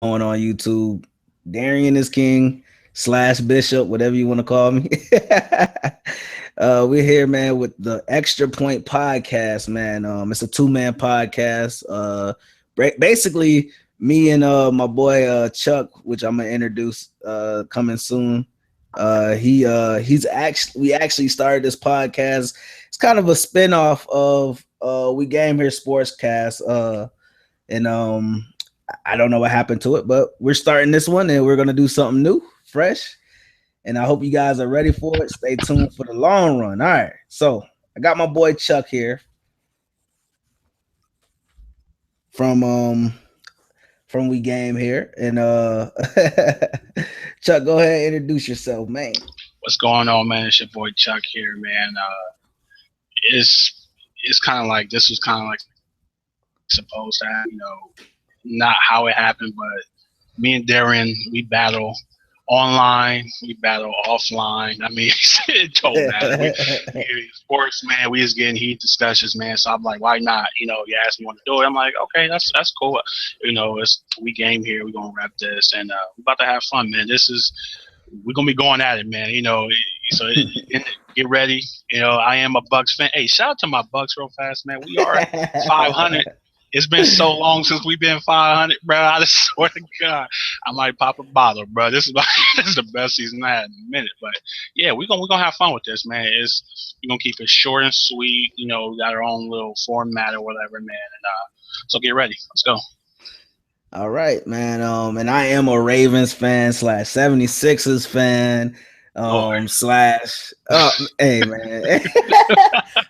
on YouTube. Darian is king slash bishop, whatever you want to call me. We're here, man, with the Extra Point podcast, man. It's a two-man podcast. Basically, me and my boy Chuck, which I'm gonna introduce coming soon. We actually started this podcast. It's kind of a spinoff of We Game Here Sportscast. And I don't know what happened to it, but we're starting this one and we're gonna do something new, fresh. And I hope you guys are ready for it. Stay tuned for the long run. All right. So I got my boy Chuck here from We Game Here. And Chuck, go ahead and introduce yourself, man. What's going on, man? It's your boy Chuck here, man. It's kind of like this was kind of like supposed to happen, not how it happened, but me and Darren, we battle online, we battle offline. I mean, it don't matter. Sports, man, we just getting heated discussions, man. So I'm like, why not? You asked me want to do it. I'm like, okay, that's cool. It's We Game Here. We're gonna wrap this, and we're about to have fun, man. We're gonna be going at it, man. So get ready. I am a Bucks fan. Hey, shout out to my Bucks real fast, man. We are at 500. It's been so long since we've been 500, bro. I just swear to God, I might pop a bottle, bro. This is the best season I had in a minute. But yeah, we're gonna have fun with this, man. We're gonna keep it short and sweet. We got our own little format or whatever, man. And so get ready. Let's go. All right, man. And I am a Ravens fan slash 76ers fan. Hey man,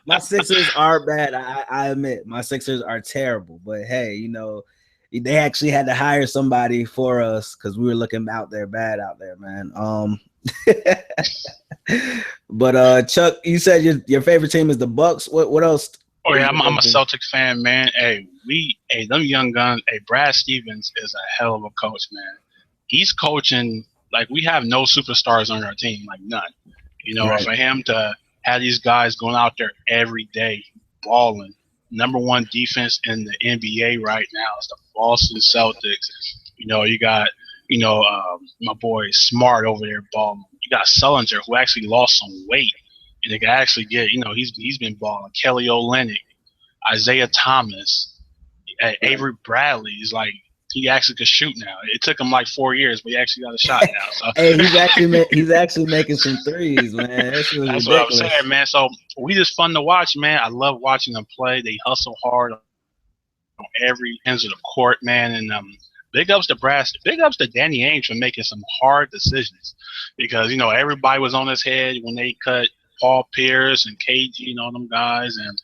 my Sixers are bad. I admit my Sixers are terrible, but hey, they actually had to hire somebody for us because we were looking bad out there, man. But Chuck, you said your favorite team is the Bucks. What else? Oh yeah, I'm a Celtics fan, man. Hey, them young guns. Hey, Brad Stevens is a hell of a coach, man. He's coaching. Like, we have no superstars on our team, like none. Right. For him to have these guys going out there every day, balling, number one defense in the NBA right now is the Boston Celtics. You got, my boy Smart over there balling. You got Sullinger, who actually lost some weight, and they can actually get, he's been balling. Kelly Olynyk, Isaiah Thomas, Avery Bradley is like, he actually could shoot now. It took him like 4 years, but he actually got a shot now. So. Hey, he's actually making some threes, man. That's ridiculous. What I'm saying, man. So we just fun to watch, man. I love watching them play. They hustle hard on every ends of the court, man. And big ups to Danny Ainge for making some hard decisions, because everybody was on his head when they cut Paul Pierce and KG, them guys, and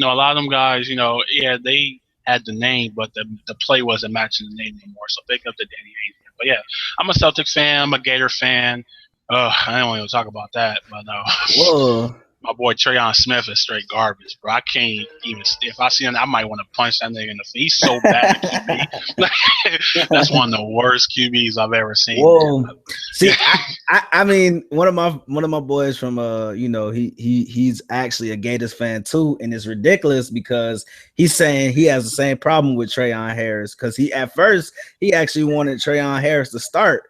a lot of them guys, they had the name, but the play wasn't matching the name anymore. So big up to Danny Ainge. But yeah, I'm a Celtics fan. I'm a Gator fan. I don't want to talk about that, but Whoa. My boy Trayon Smith is straight garbage, bro. I can't even. If I see him, I might want to punch that nigga in the face. He's so bad at QB. That's one of the worst QBs I've ever seen. Whoa. See, I mean, one of my boys from he's actually a Gators fan too, and it's ridiculous because he's saying he has the same problem with Trayon Harris, because at first he actually wanted Trayon Harris to start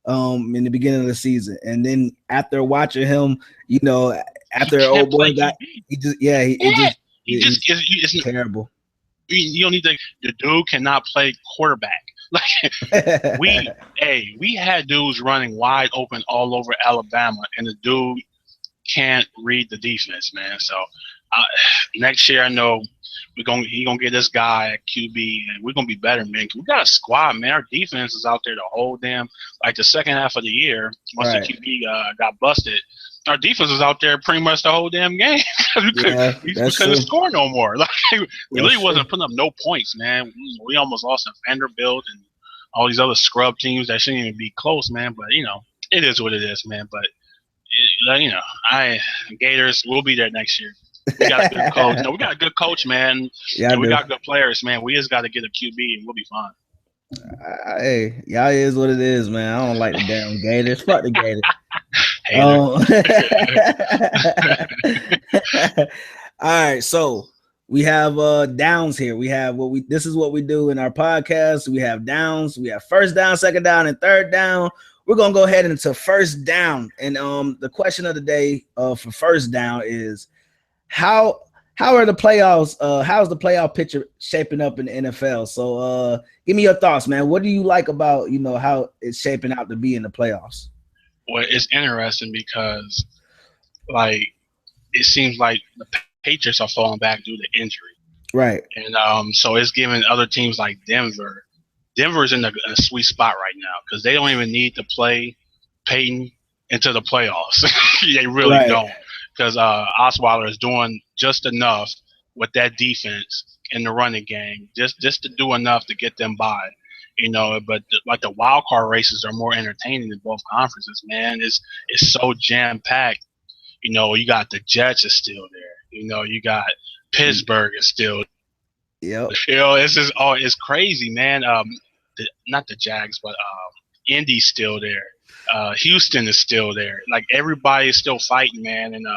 in the beginning of the season, and then after watching him, after old boy got, he's terrible. You don't need to. The dude cannot play quarterback. Like we had dudes running wide open all over Alabama, and the dude can't read the defense, man. So next year, I know he gonna get this guy at QB, and we're gonna be better, man. We got a squad, man. Our defense is out there to hold them. Like the second half of the year, once the QB got busted, our defense was out there pretty much the whole damn game. we couldn't score no more. Like we really wasn't putting up no points, man. We almost lost to Vanderbilt and all these other scrub teams that shouldn't even be close, man. But it is what it is, man. But Gators, we'll be there next year. We got a good coach. We got a good coach, man. Yeah, we got good players, man. We just got to get a QB and we'll be fine. Hey, y'all is what it is, man. I don't like the damn Gators. Fuck the Gators. All right, so we have downs here. We have this is what we do in our podcast. We have downs. We have first down, second down, and third down. We're gonna go ahead into first down. And the question of the day for first down is how are the playoffs? How's the playoff picture shaping up in the NFL? So give me your thoughts, man. What do you like about how it's shaping out to be in the playoffs? Well, it's interesting because like it seems like the Patriots are falling back due to injury. Right. And so it's giving other teams like Denver. Denver's in a sweet spot right now because they don't even need to play Peyton into the playoffs. They really don't, because Osweiler is doing just enough with that defense in the running game, just to do enough to get them by. But like the wild card races are more entertaining in both conferences. Man, it's so jam packed. You got the Jets are still there. You got Pittsburgh is still. Yep. It's crazy, man. Not the Jags, but Indy's still there. Houston is still there. Like everybody is still fighting, man, and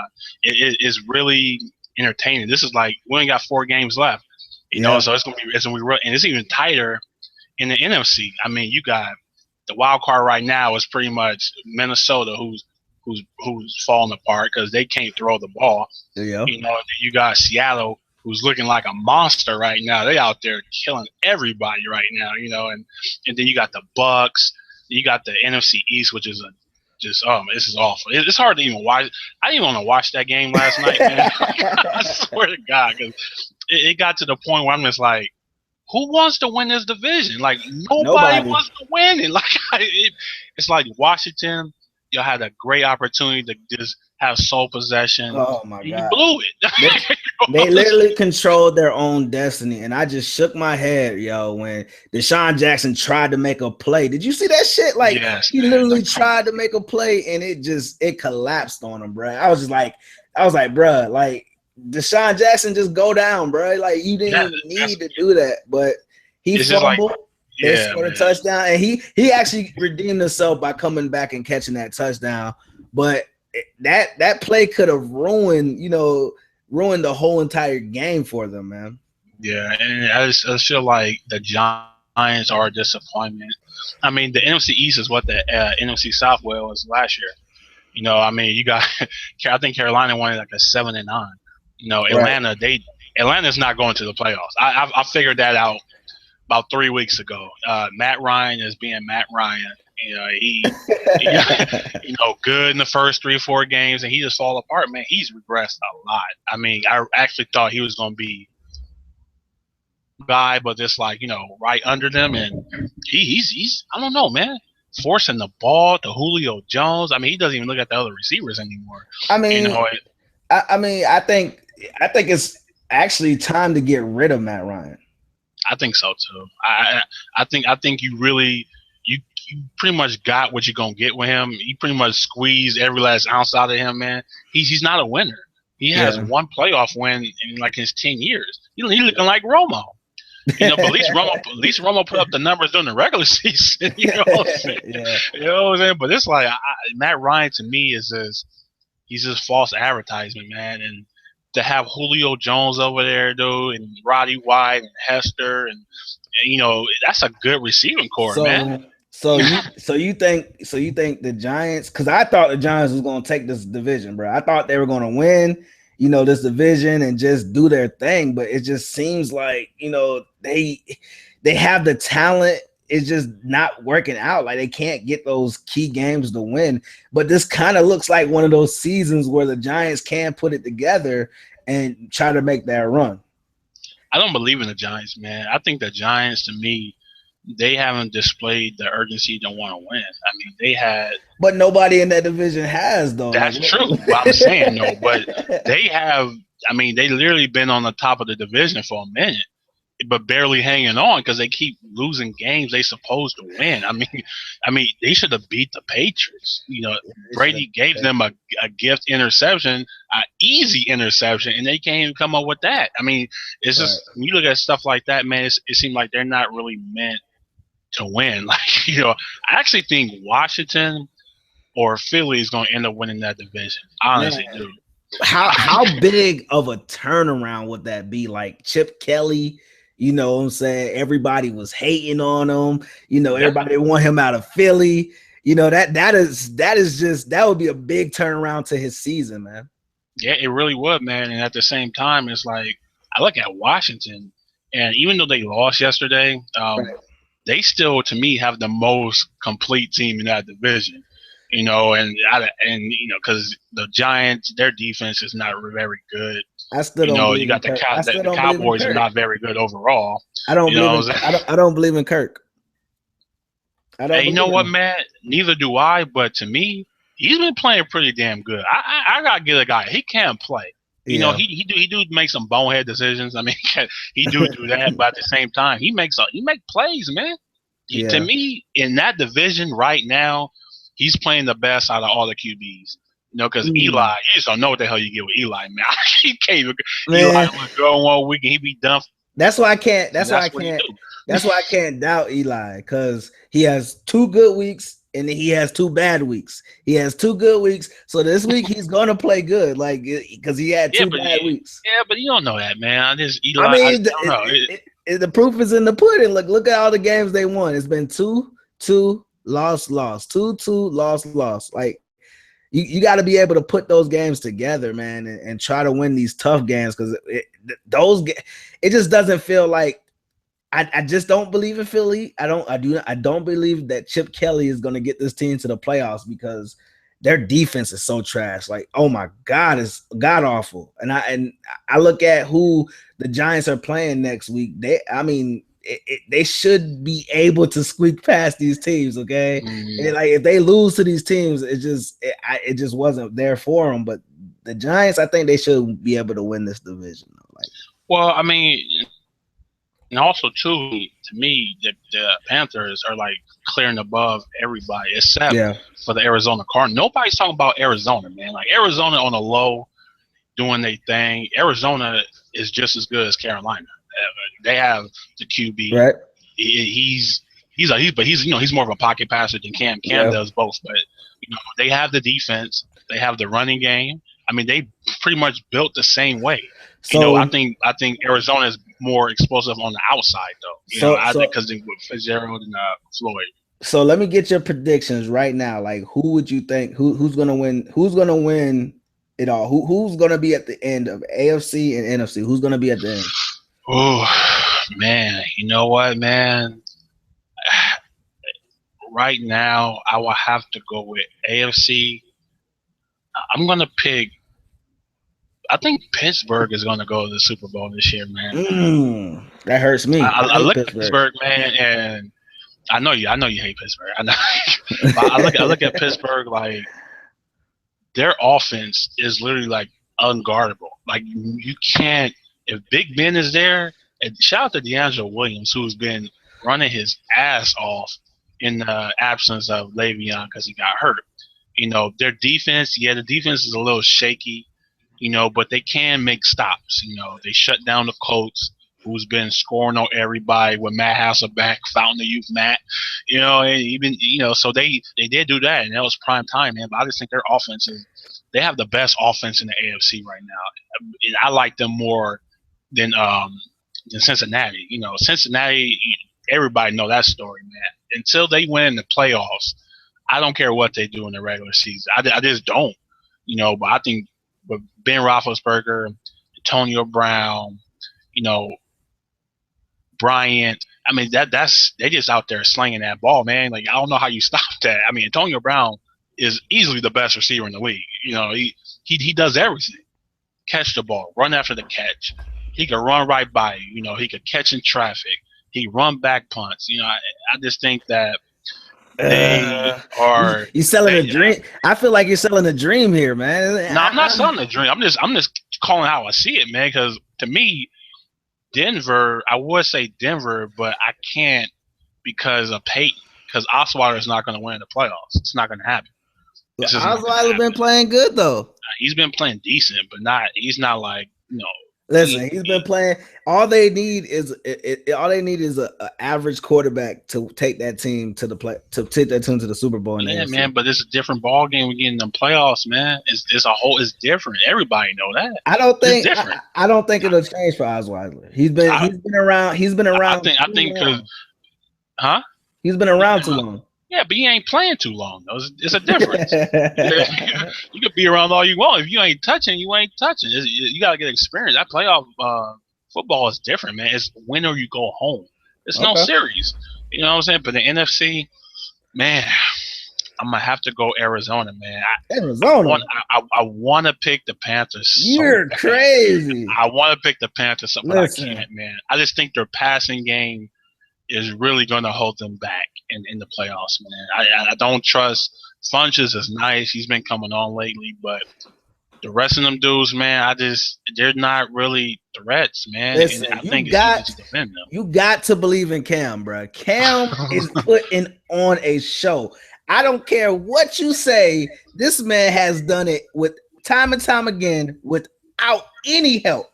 it's really entertaining. This is like we only got 4 games left, so it's gonna be real, and it's even tighter in the NFC. I mean, you got the wild card right now is pretty much Minnesota, who's falling apart because they can't throw the ball. Yeah. You got Seattle, who's looking like a monster right now. They out there killing everybody right now, and then you got the Bucks. You got the NFC East, which is this is awful. It's hard to even watch. I didn't want to watch that game last night, man. I swear to God, because it got to the point where I'm just like, who wants to win this division? Like nobody wants to win it. Like it's like Washington. You had a great opportunity to just have sole possession. Oh my God! You blew it. They literally controlled their own destiny, and I just shook my head, when Deshaun Jackson tried to make a play. Did you see that shit? Like he literally tried to make a play, and it collapsed on him, bro. I was like, bro, like Deshaun Jackson, just go down, bro. Like you didn't need to do that, but he fumbled. They scored a touchdown, and he actually redeemed himself by coming back and catching that touchdown. But that play could have ruined the whole entire game for them, man. Yeah, and I just feel like the Giants are a disappointment. I mean, the NFC East is what the NFC South was last year. I mean, you got I think Carolina won like a 7-9. Atlanta, Atlanta's not going to the playoffs. I figured that out about 3 weeks ago. Matt Ryan is being Matt Ryan. He good in the first 3 or 4 games, and he just fall apart, man. He's regressed a lot. I mean, I actually thought he was going to be guy, but just like right under them, and he's I don't know, man, forcing the ball to Julio Jones. I mean, he doesn't even look at the other receivers anymore. I mean, I think it's actually time to get rid of Matt Ryan. I think so too. I think you really you pretty much got what you're gonna get with him. You pretty much squeezed every last ounce out of him, man. He's not a winner. He has one playoff win in like his 10 years. He's looking like Romo. But at least Romo put up the numbers during the regular season. You know what I'm saying? You know what I'm saying? But it's like Matt Ryan to me is he's just false advertisement, man. And to have Julio Jones over there, dude, and Roddy White and Hester, and that's a good receiving core, man. So you think the Giants? Because I thought the Giants was going to take this division, bro. I thought they were going to win, this division and just do their thing. But it just seems like they have the talent. It's just not working out. Like they can't get those key games to win. But this kind of looks like one of those seasons where the Giants can put it together and try to make that run. I don't believe in the Giants, man. I think the Giants, to me, they haven't displayed the urgency to want to win. I mean, they had, but nobody in that division has, though. That's true. What I'm saying, though, but they have. I mean, they literally been on the top of the division for a minute, but barely hanging on because they keep losing games they supposed to win. I mean, they should have beat the Patriots. Brady gave them a gift interception, an easy interception, and they can't even come up with that. I mean, it's just when you look at stuff like that, man, it seems like they're not really meant to win. Like, I actually think Washington or Philly is going to end up winning that division. I honestly do. How big of a turnaround would that be? Like Chip Kelly, you know what I'm saying? Everybody was hating on him. You know, everybody want him out of Philly. You know, that would be a big turnaround to his season, man. Yeah, it really would, man. And at the same time, it's like I look at Washington, and even though they lost yesterday, Right. they still, to me, have the most complete team in that division. You know, and you know, because the Giants, their defense is not very good. I still You don't know, you believe in got Kirk. I still the don't believe in Cowboys are Kirk. not very good overall. I don't You believe know in what I'm saying? I don't believe in Kirk. I don't Hey, you know believe in what, him. man? Neither do I. But to me, he's been playing pretty damn good. I gotta get a guy. He can play. You know, Yeah. he do make some bonehead decisions. I mean, he do that, but at the same time, he make plays, man. To Yeah. me, in that division right now, he's playing the best out of all the QBs. You know, because Eli, you just don't know what the hell you get with Eli, man. He can't even. Eli Man, would go 1 week and he be done. that's why I can't. And that's what he do. That's why I can't doubt Eli, because he has 2 good weeks and he has 2 bad weeks. He has 2 good weeks, so this week he's gonna play good, like because he had 2 bad weeks. Yeah, but you don't know that, man. I just Eli. I mean, I don't know. the proof is in the pudding. Look at all the games they won. It's been 2-2, loss, 2-2, loss. Like you got to be able to put those games together, man, and try to win these tough games, because it just doesn't feel like I just don't believe in Philly. I don't believe that Chip Kelly is going to get this team to the playoffs, because their defense is so trash. Like, oh my God, it's god awful. And I look at who the Giants are playing next week. They should be able to squeak past these teams, okay? And like, if they lose to these teams, it just wasn't there for them. But the Giants, I think they should be able to win this division. Like, well, I mean, and also too, to me, the Panthers are like clearing above everybody except for the Arizona Cardinals. Nobody's talking about Arizona, man. Like, Arizona on the low, doing their thing. Arizona is just as good as Carolina. They have the QB. right? He's more of a pocket passer than Cam. Cam does both, but you know, they have the defense. They have the running game. I mean, they pretty much built the same way. So, you know, I think Arizona is more explosive on the outside, though. I think because with Fitzgerald and Floyd. So let me get your predictions right now. Like, who would you think who's gonna win? Who's gonna win it all? Who's gonna be at the end of AFC and NFC? Who's gonna be at the end? Oh man, you know what, man? Right now, I will have to go with AFC. I'm gonna pick. I think Pittsburgh is gonna go to the Super Bowl this year, man. That hurts me. I look at Pittsburgh, man, and I know you hate Pittsburgh. I know. I look at Pittsburgh, like, their offense is literally like unguardable. Like, you can't. If Big Ben is there, and shout out to D'Angelo Williams, who's been running his ass off in the absence of Le'Veon because he got hurt. You know, their defense, the defense is a little shaky, you know, but they can make stops. You know, they shut down the Colts, who's been scoring on everybody with Matt Hasselbeck, Fountain of Youth Matt, you know, and even, you know, so they did do that, and that was prime time, man. But I just think their offense they have the best offense in the AFC right now. And I like them more than Cincinnati. You know, Cincinnati, everybody know that story, man. Until they win in the playoffs, I don't care what they do in the regular season. I just don't. You know, but I think with Ben Roethlisberger, Antonio Brown, you know, Bryant, I mean, that's they just out there slinging that ball, man. Like, I don't know how you stop that. I mean, Antonio Brown is easily the best receiver in the league. You know, he does everything. Catch the ball, run after the catch. He could run right by you. You know, he could catch in traffic. He run back punts. You know, I just think that they are. You selling a dream? I feel like you're selling a dream here, man. No, I'm not selling a dream. I'm just calling how I see it, man. Because to me, Denver, I would say Denver, but I can't because of Peyton. Because Osweiler is not going to win the playoffs. It's not going to happen. Osweiler's been playing good though. He's been playing decent, but he's not like, you know. Listen, he's been playing. All they need is a average quarterback to take that team to the Super Bowl. In the Yeah, AFC. man, but it's a different ball game. We get in the playoffs, man. It's different. Everybody know that. It's different. I don't think it'll change for Osweiler. He's been around. He's been around. I think because, huh? He's been around too long. Yeah, but he ain't playing too long though. It's a difference. You could be around all you want. If you ain't touching, you ain't touching. You gotta get experience. That playoff football is different, man. It's win or you go home. It's no series. You know what I'm saying? But the NFC, man, I'm gonna have to go Arizona, man. Arizona. I want to pick the Panthers. You're crazy. I want to pick the Panthers, but I can't, man. I just think their passing game is really going to hold them back in the playoffs, man. I don't trust Funches is nice. He's been coming on lately, but the rest of them dudes, man, they're not really threats, man. Listen, and I think it's easy to defend them. You got to believe in Cam, bro. Cam is putting on a show. I don't care what you say. This man has done it with time and time again without any help.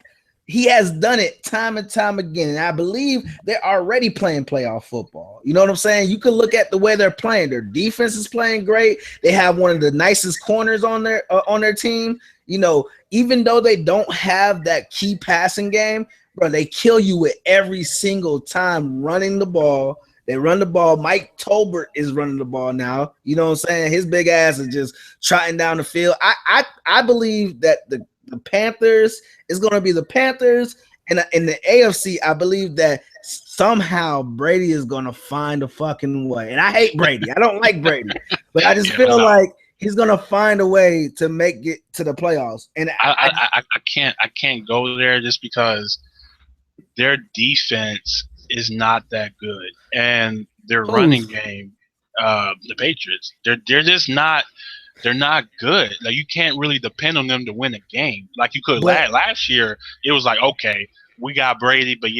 He has done it time and time again. And I believe they're already playing playoff football. You know what I'm saying? You can look at the way they're playing. Their defense is playing great. They have one of the nicest corners on their team. You know, even though they don't have that key passing game, bro, they kill you with every single time running the ball. They run the ball. Mike Tolbert is running the ball now. You know what I'm saying? His big ass is just trotting down the field. I believe that the Panthers is going to be the Panthers. And in the AFC, I believe that somehow Brady is going to find a fucking way. And I hate Brady. I don't like Brady. But I just feel like he's going to find a way to make it to the playoffs. And I can't go there just because their defense is not that good. And their running game, the Patriots, they're just not – they're not good. Like, you can't really depend on them to win a game like you could last year. It was like, okay, we got Brady, but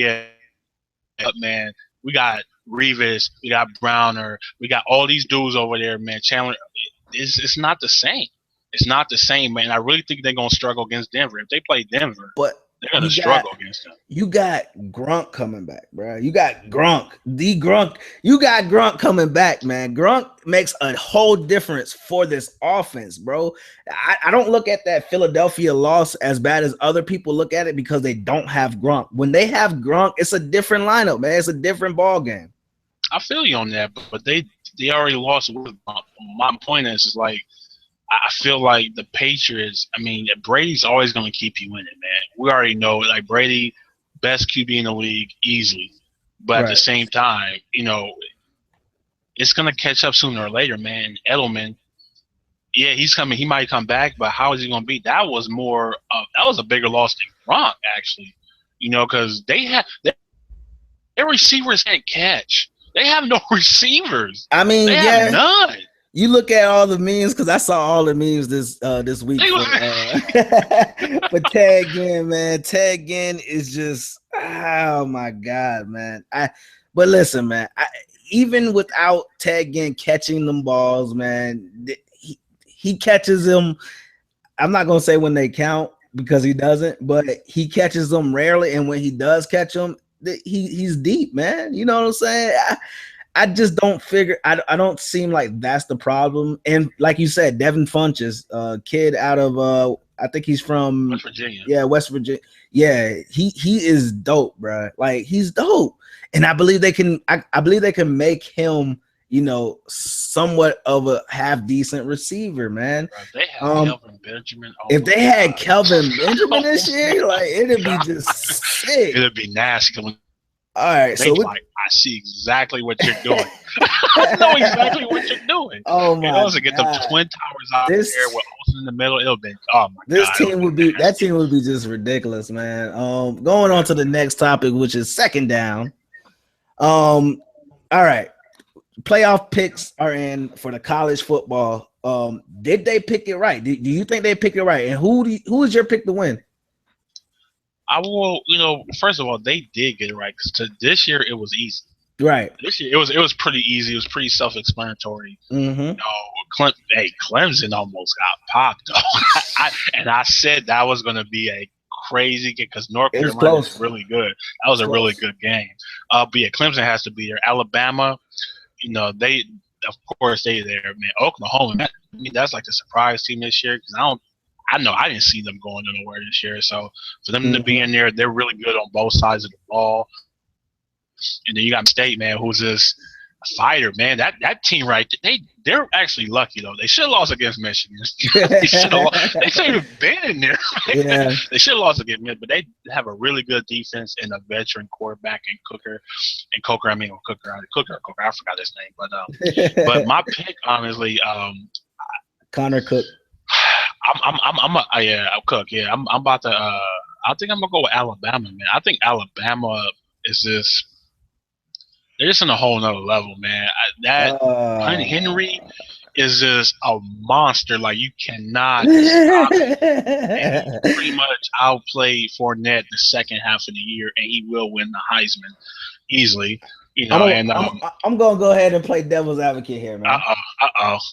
man, we got Revis, we got Browner, we got all these dudes over there, man. Chandler, it's not the same. It's not the same, man. I really think they're gonna struggle against Denver. If they play Denver, they're gonna struggle against them. You got Gronk coming back, bro. You got Gronk. You got Gronk coming back, man. Gronk makes a whole difference for this offense, bro. I don't look at that Philadelphia loss as bad as other people look at it because they don't have Gronk. When they have Gronk, it's a different lineup, man. It's a different ball game. I feel you on that, but they already lost with Gronk. My point is like, I feel like the Patriots, I mean, Brady's always going to keep you in it, man. We already know, like, Brady, best QB in the league, easily. But at the same time, you know, it's going to catch up sooner or later, man. Edelman, yeah, he's coming. He might come back, but how is he going to be? That was a bigger loss than Gronk, actually. You know, because their receivers can't catch. They have no receivers. I mean, they have none. You look at all the memes because I saw all the memes this week for Ted Ginn, man. Ted Ginn is just, oh my god, man. But listen, man. Even without Ted Ginn catching them balls, man, he catches them. I'm not gonna say when they count because he doesn't, but he catches them rarely, and when he does catch them, he's deep, man. You know what I'm saying? I just don't figure. I don't seem like that's the problem. And like you said, Devin Funches, kid out of I think he's from West Virginia. Yeah, West Virginia. Yeah, he is dope, bro. Like, he's dope, and I believe they can. I believe they can make him, you know, somewhat of a half decent receiver, man. Bro, they have Kelvin Benjamin. If they had Kelvin Benjamin this year, like, it'd be just sick. It'd be nasty. All right, so I see exactly what you're doing. I know exactly what you're doing. Oh my god! Get them twin towers out there with Olsen in the middle. It'll be that team would be just ridiculous, man. Going on to the next topic, which is second down. All right, playoff picks are in for the college football. Did they pick it right? Do you think they picked it right? And who is your pick to win? I will, first of all, they did get it right because this year it was easy. Right. This year it was pretty easy. It was pretty self-explanatory. Mm-hmm. Clemson almost got popped though. I said that was going to be a crazy because North It was Carolina is close. really good. That was a really Close. good game. But yeah, Clemson has to be there. Alabama, they of course they there, man. Oklahoma, that's like the surprise team this year because I know I didn't see them going nowhere this year. So for them to be in there, they're really good on both sides of the ball. And then you got State, man, who's this fighter, man. That team right, they're actually lucky though. They should have lost against Michigan. They should have been in there. Yeah. They should have lost against Michigan, but they have a really good defense and a veteran quarterback in Cooker. I forgot his name, but my pick, honestly, Connor Cook. Cook. Yeah, I'm about to. I think I'm gonna go with Alabama, man. I think Alabama is just. They're just on a whole nother level, man. Henry is just a monster. Like, you cannot stop him. And he pretty much outplayed Fournette the second half of the year, and he will win the Heisman easily. I'm gonna go ahead and play devil's advocate here, man.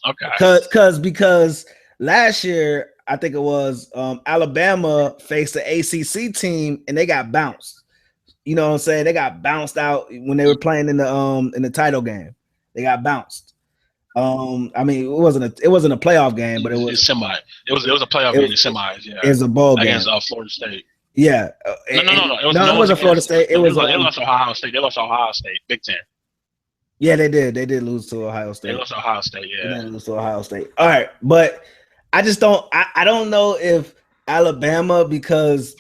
Okay. Because last year I think it was Alabama faced the ACC team and they got bounced. You know what I'm saying? They got bounced out when they were playing in the title game. They got bounced. I mean, it wasn't a playoff game, but it was semi. It was a playoff game in semis. Yeah, it was a bowl game against Florida State. Yeah. No. It wasn't Florida State. It was they lost Ohio State. They lost Ohio State. Big Ten. Yeah, they did. They did lose to Ohio State. They lost to Ohio State. Yeah, they did lose to Ohio State. All right, but I just don't. I don't know if Alabama, because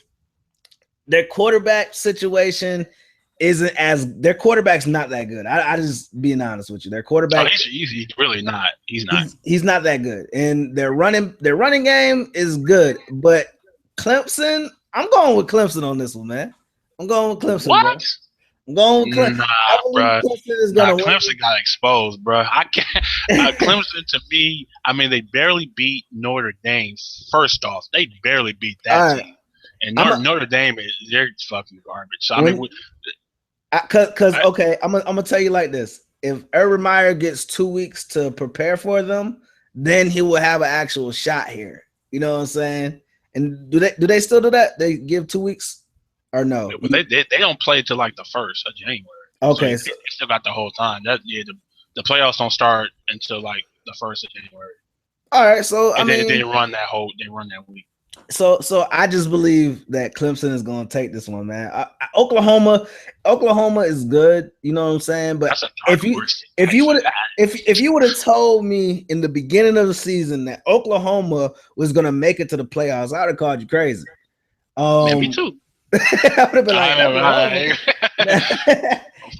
their quarterback situation isn't as their quarterback's not that good. I just being honest with you. Their quarterback he's really not. He's not. He's not that good. And their running game is good, but Clemson, I'm going with Clemson on this one, man. I'm going with Clemson. What? Bro. I'm going with Clemson. Bro. Clemson got exposed, bro. I can't. Clemson, to me, I mean, they barely beat Notre Dame. First off, they barely beat that team. And Notre Dame they're fucking garbage. So okay, I'm gonna tell you like this: if Urban Meyer gets 2 weeks to prepare for them, then he will have an actual shot here. You know what I'm saying? And do they still do that? They give 2 weeks or no? But they don't play till like the 1st of January. Okay, so they still got the whole time. The playoffs don't start until like the 1st of January. All right, so they run that week. So I just believe that Clemson is going to take this one, man. Oklahoma is good, you know what I'm saying. But if you would have told me in the beginning of the season that Oklahoma was going to make it to the playoffs, I would have called you crazy. Me too. I would have been like,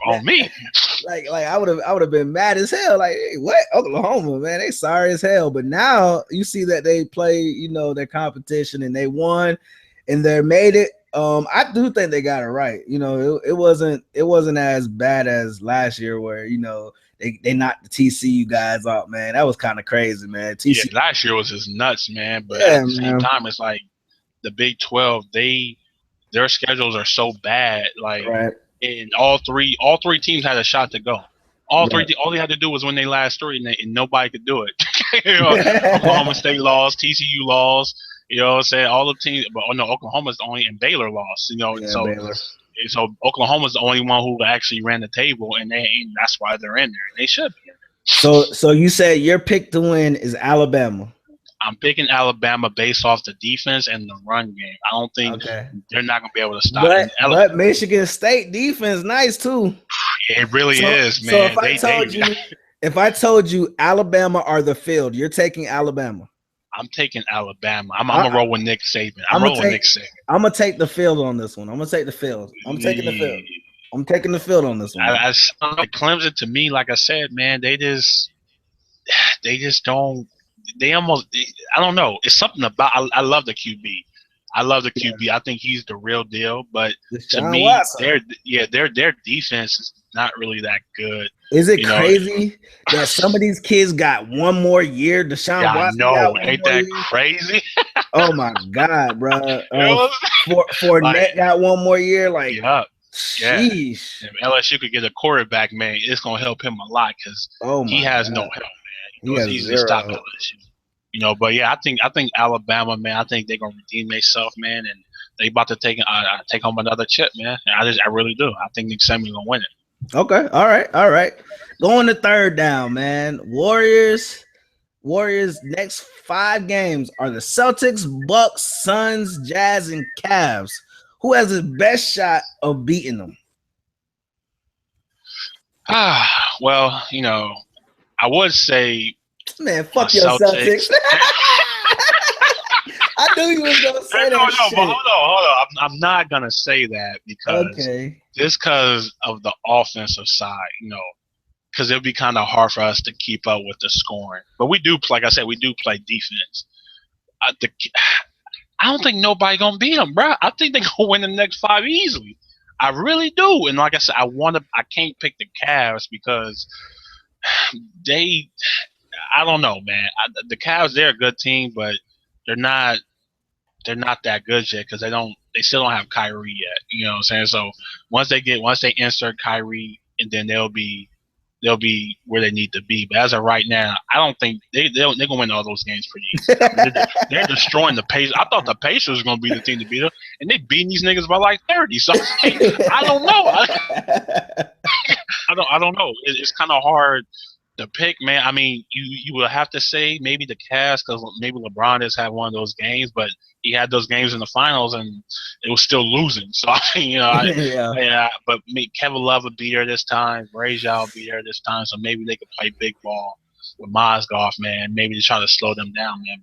on me. Like I would have been mad as hell. Like, hey, what? Oklahoma, man, they sorry as hell. But now you see that they play, their competition and they won and they made it. I do think they got it right. It wasn't as bad as last year where they knocked the TCU guys out, man. That was kind of crazy, man. TCU last year was just nuts, man. But at the same time, it's like the Big 12, their schedules are so bad, like. Right. And all three teams had a shot to go. All they had to do was win their last three, and nobody could do it. Oklahoma State lost, TCU lost. You know what I'm saying? All the teams, but Oklahoma's the only, and Baylor lost. Baylor. So Oklahoma's the only one who actually ran the table, and that's why they're in there. They should be in there. So you said your pick to win is Alabama. I'm picking Alabama based off the defense and the run game. I don't think they're not going to be able to stop. But Michigan State defense nice too. It really is, man. So if I told you Alabama are the field, you're taking Alabama. I'm taking Alabama. I'm gonna roll with Nick Saban. I'm gonna take the field on this one. I'm gonna take the field. I'm taking the field. I'm taking the field on this one. Clemson, to me, like I said, man, they just don't. I don't know. It's something about. I love the QB. I love the QB. Yeah. I think he's the real deal. But to me, their defense is not really that good. Is it crazy that some of these kids got one more year? Deshaun Watson. No, ain't that crazy? Oh my God, bro! Fournette got one more year. Like, sheesh. If LSU could get a quarterback, man, it's gonna help him a lot because he has no help. It's easy to stop LSU. But yeah, I think Alabama, man. I think they're gonna redeem themselves, man, and they about to take home another chip, man. I really do. I think Nick Saban gonna win it. Okay, all right. Going to third down, man. Warriors next 5 games are the Celtics, Bucks, Suns, Jazz, and Cavs. Who has the best shot of beating them? Well, I would say, man, fuck your Celtics. I knew you was gonna say that shit. But hold on. I'm not gonna say that because of the offensive side, because it'll be kind of hard for us to keep up with the scoring. But we do, like I said, we do play defense. I don't think nobody gonna beat them, bro. I think they gonna win the next 5 easily. I really do. And like I said, I can't pick the Cavs because I don't know, man. The Cavs, they're a good team, but they're not that good yet because they still don't have Kyrie yet. You know what I'm saying? So once they insert Kyrie, and then they'll be where they need to be. But as of right now, I don't think they're gonna win all those games pretty easy. They're destroying the Pacers. I thought the Pacers was gonna be the team to beat them, and they beating these niggas by like 30. So I don't know. I don't know. It's kind of hard to pick, man. I mean, you will have to say maybe the Cavs because maybe LeBron has had one of those games, but he had those games in the finals and it was still losing. So I mean, yeah. But Kevin Love would be there this time. Brazier will be there this time. So maybe they could play big ball with Mozgov, man. Maybe to try to slow them down, man.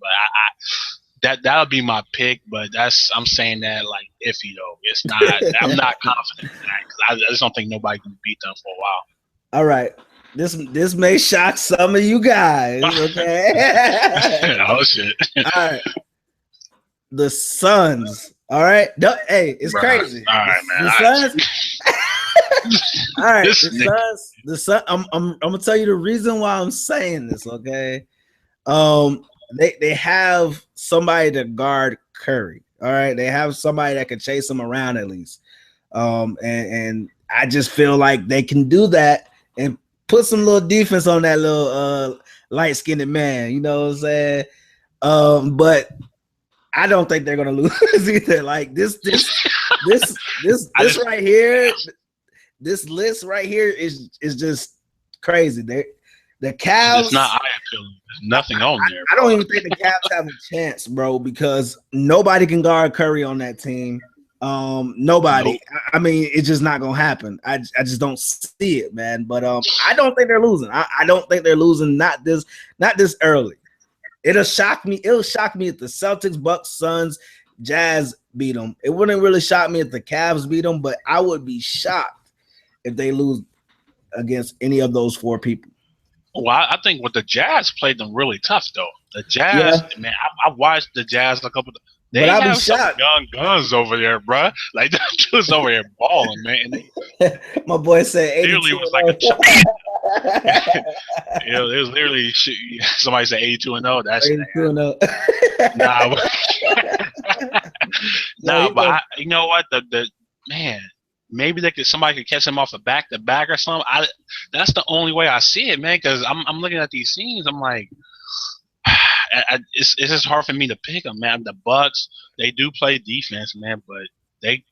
But that'll be my pick. But I'm saying that like iffy though. It's not. I'm not confident in that because I just don't think nobody can beat them for a while. All right. This may shock some of you guys, okay? Oh shit! All right, the Suns. All right, hey, it's crazy. All right, man. The Suns. All right, the Suns. I'm gonna tell you the reason why I'm saying this. Okay, they have somebody to guard Curry. All right, they have somebody that can chase him around at least. And I just feel like they can do that and put some little defense on that little light-skinned man, you know what I'm saying? But I don't think they're gonna lose either. Like this right here, this list right here is just crazy. The Cavs. It's not eye-appealing. There's nothing on there. I don't even think the Cavs have a chance, bro, because nobody can guard Curry on that team. Nobody. Nope. I mean, it's just not gonna happen. I just don't see it, man. But I don't think they're losing. I don't think they're losing. Not this early. It'll shock me. It'll shock me if the Celtics, Bucks, Suns, Jazz beat them. It wouldn't really shock me if the Cavs beat them, but I would be shocked if they lose against any of those 4 people. Well, I think what the Jazz played them really tough though. The Jazz, man, I watched the Jazz a couple. They have some young guns over there, bro. Like that dude's over there balling, man. My boy said 82. Literally was like it was literally somebody said 82-0. That's 82-0. But you know what? The man, maybe somebody could catch him off the back or something. That's the only way I see it, man. Because I'm looking at these scenes, I'm like. It's just hard for me to pick them, man. The Bucks, they do play defense, man, but they